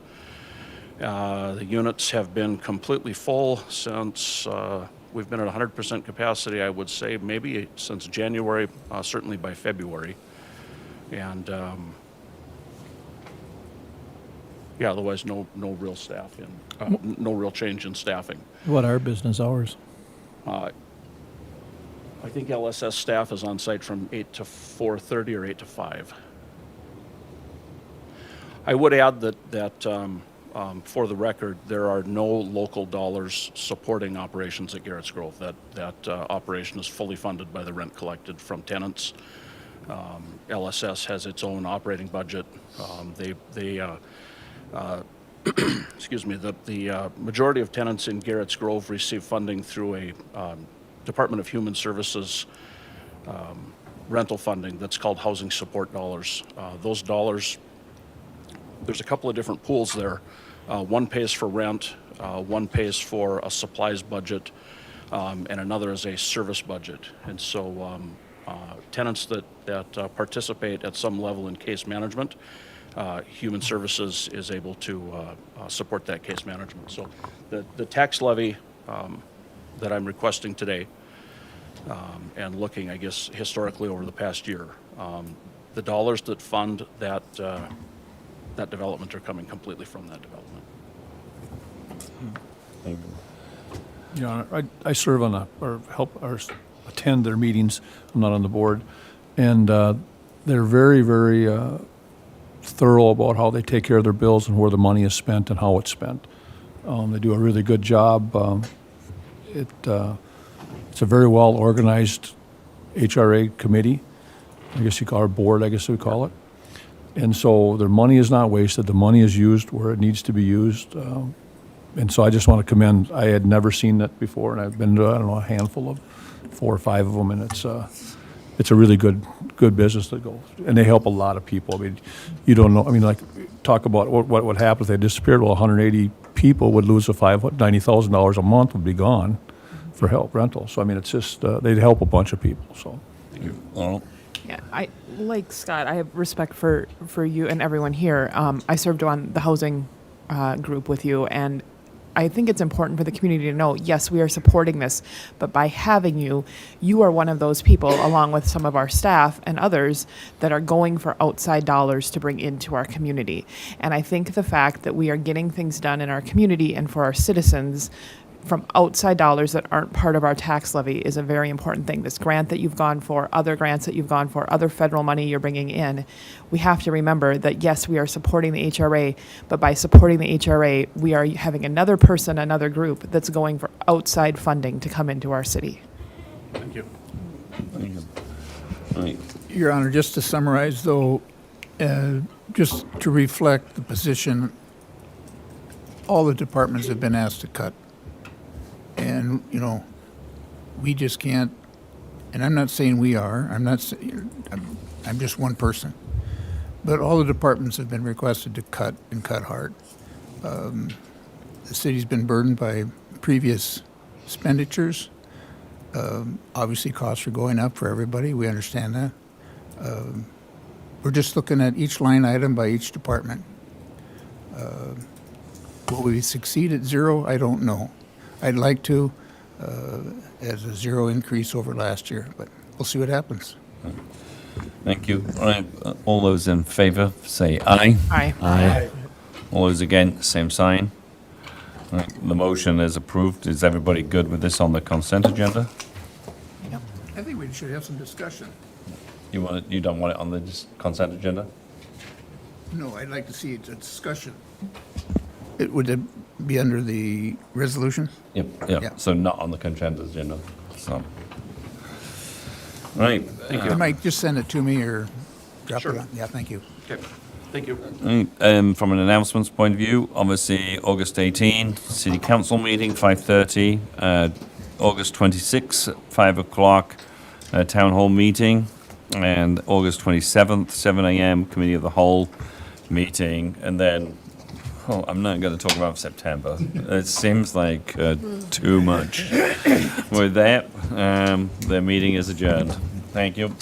The units have been completely full since we've been at 100% capacity, I would say, maybe since January, certainly by February. And yeah, otherwise no real staff no real change in staffing. What are business hours? I think LSS staff is on site from 8 to 4:30 or 8 to 5. I would add that for the record, there are no local dollars supporting operations at Garrett's Grove. That operation is fully funded by the rent collected from tenants. LSS has its own operating budget. Excuse me, the majority of tenants in Garrett's Grove receive funding through a Department of Human Services rental funding that's called housing support dollars. Those dollars, there's a couple of different pools there. One pays for rent, one pays for a supplies budget, and another is a service budget. And so tenants that participate at some level in case management, Human Services is able to support that case management. So the tax levy that I'm requesting today, and looking, I guess, historically over the past year, the dollars that fund that development are coming completely from that development. Thank you. Yeah, I serve on or help or attend their meetings. I'm not on the board, and they're very, very thorough about how they take care of their bills and where the money is spent and how it's spent. They do a really good job. It's a very well organized HRA committee. I guess you call our board. I guess we call it. And so their money is not wasted. The money is used where it needs to be used. And so I just want to commend. I had never seen that before, and I've been to, I don't know, a handful of 4 or 5 of them, and it's a really good business that goes. And they help a lot of people. I mean, you don't know. I mean, like, talk about what would happen if they disappeared. Well, 180 people would lose $90,000 a month would be gone for help rental. So I mean, it's just they'd help a bunch of people. So. Thank you. Arnold? Yeah, like Scott, I have respect for you and everyone here. I served on the housing group with you, and I think it's important for the community to know, yes, we are supporting this, but by having you, you are one of those people, along with some of our staff and others, that are going for outside dollars to bring into our community. And I think the fact that we are getting things done in our community and for our citizens from outside dollars that aren't part of our tax levy is a very important thing. This grant that you've gone for, other grants that you've gone for, other federal money you're bringing in, we have to remember that yes, we are supporting the HRA, but by supporting the HRA, we are having another person, another group that's going for outside funding to come into our city. Thank you. Right. Your Honor, just to summarize, though, just to reflect the position, all the departments have been asked to cut. And, you know, we just can't, and I'm not saying we are, I'm just one person. But all the departments have been requested to cut and cut hard. The city's been burdened by previous expenditures. Obviously, costs are going up for everybody. We understand that. We're just looking at each line item by each department. Will we succeed at zero? I don't know. I'd like to, as a zero increase over last year, but we'll see what happens. Thank you. All right, all those in favor, say aye. Aye. Aye. All those against, same sign. All right, the motion is approved. Is everybody good with this on the consent agenda? I think we should have some discussion. You want it, you don't want it on the consent agenda? No, I'd like to see a discussion. Would it be under the resolution? Yep, Yeah. yeah, so not on the consent agenda, so. Right. You might just send it to me or drop Sure. it on. Yeah, thank you. Okay, thank you. Right, from an announcements point of view, obviously, August 18, City Council meeting, 5:30. August 26, 5 o'clock, Town Hall meeting. And August 27th, 7 a.m., Committee of the Whole meeting. And then, I'm not going to talk about September. It seems like too much. With that, the meeting is adjourned. Thank you.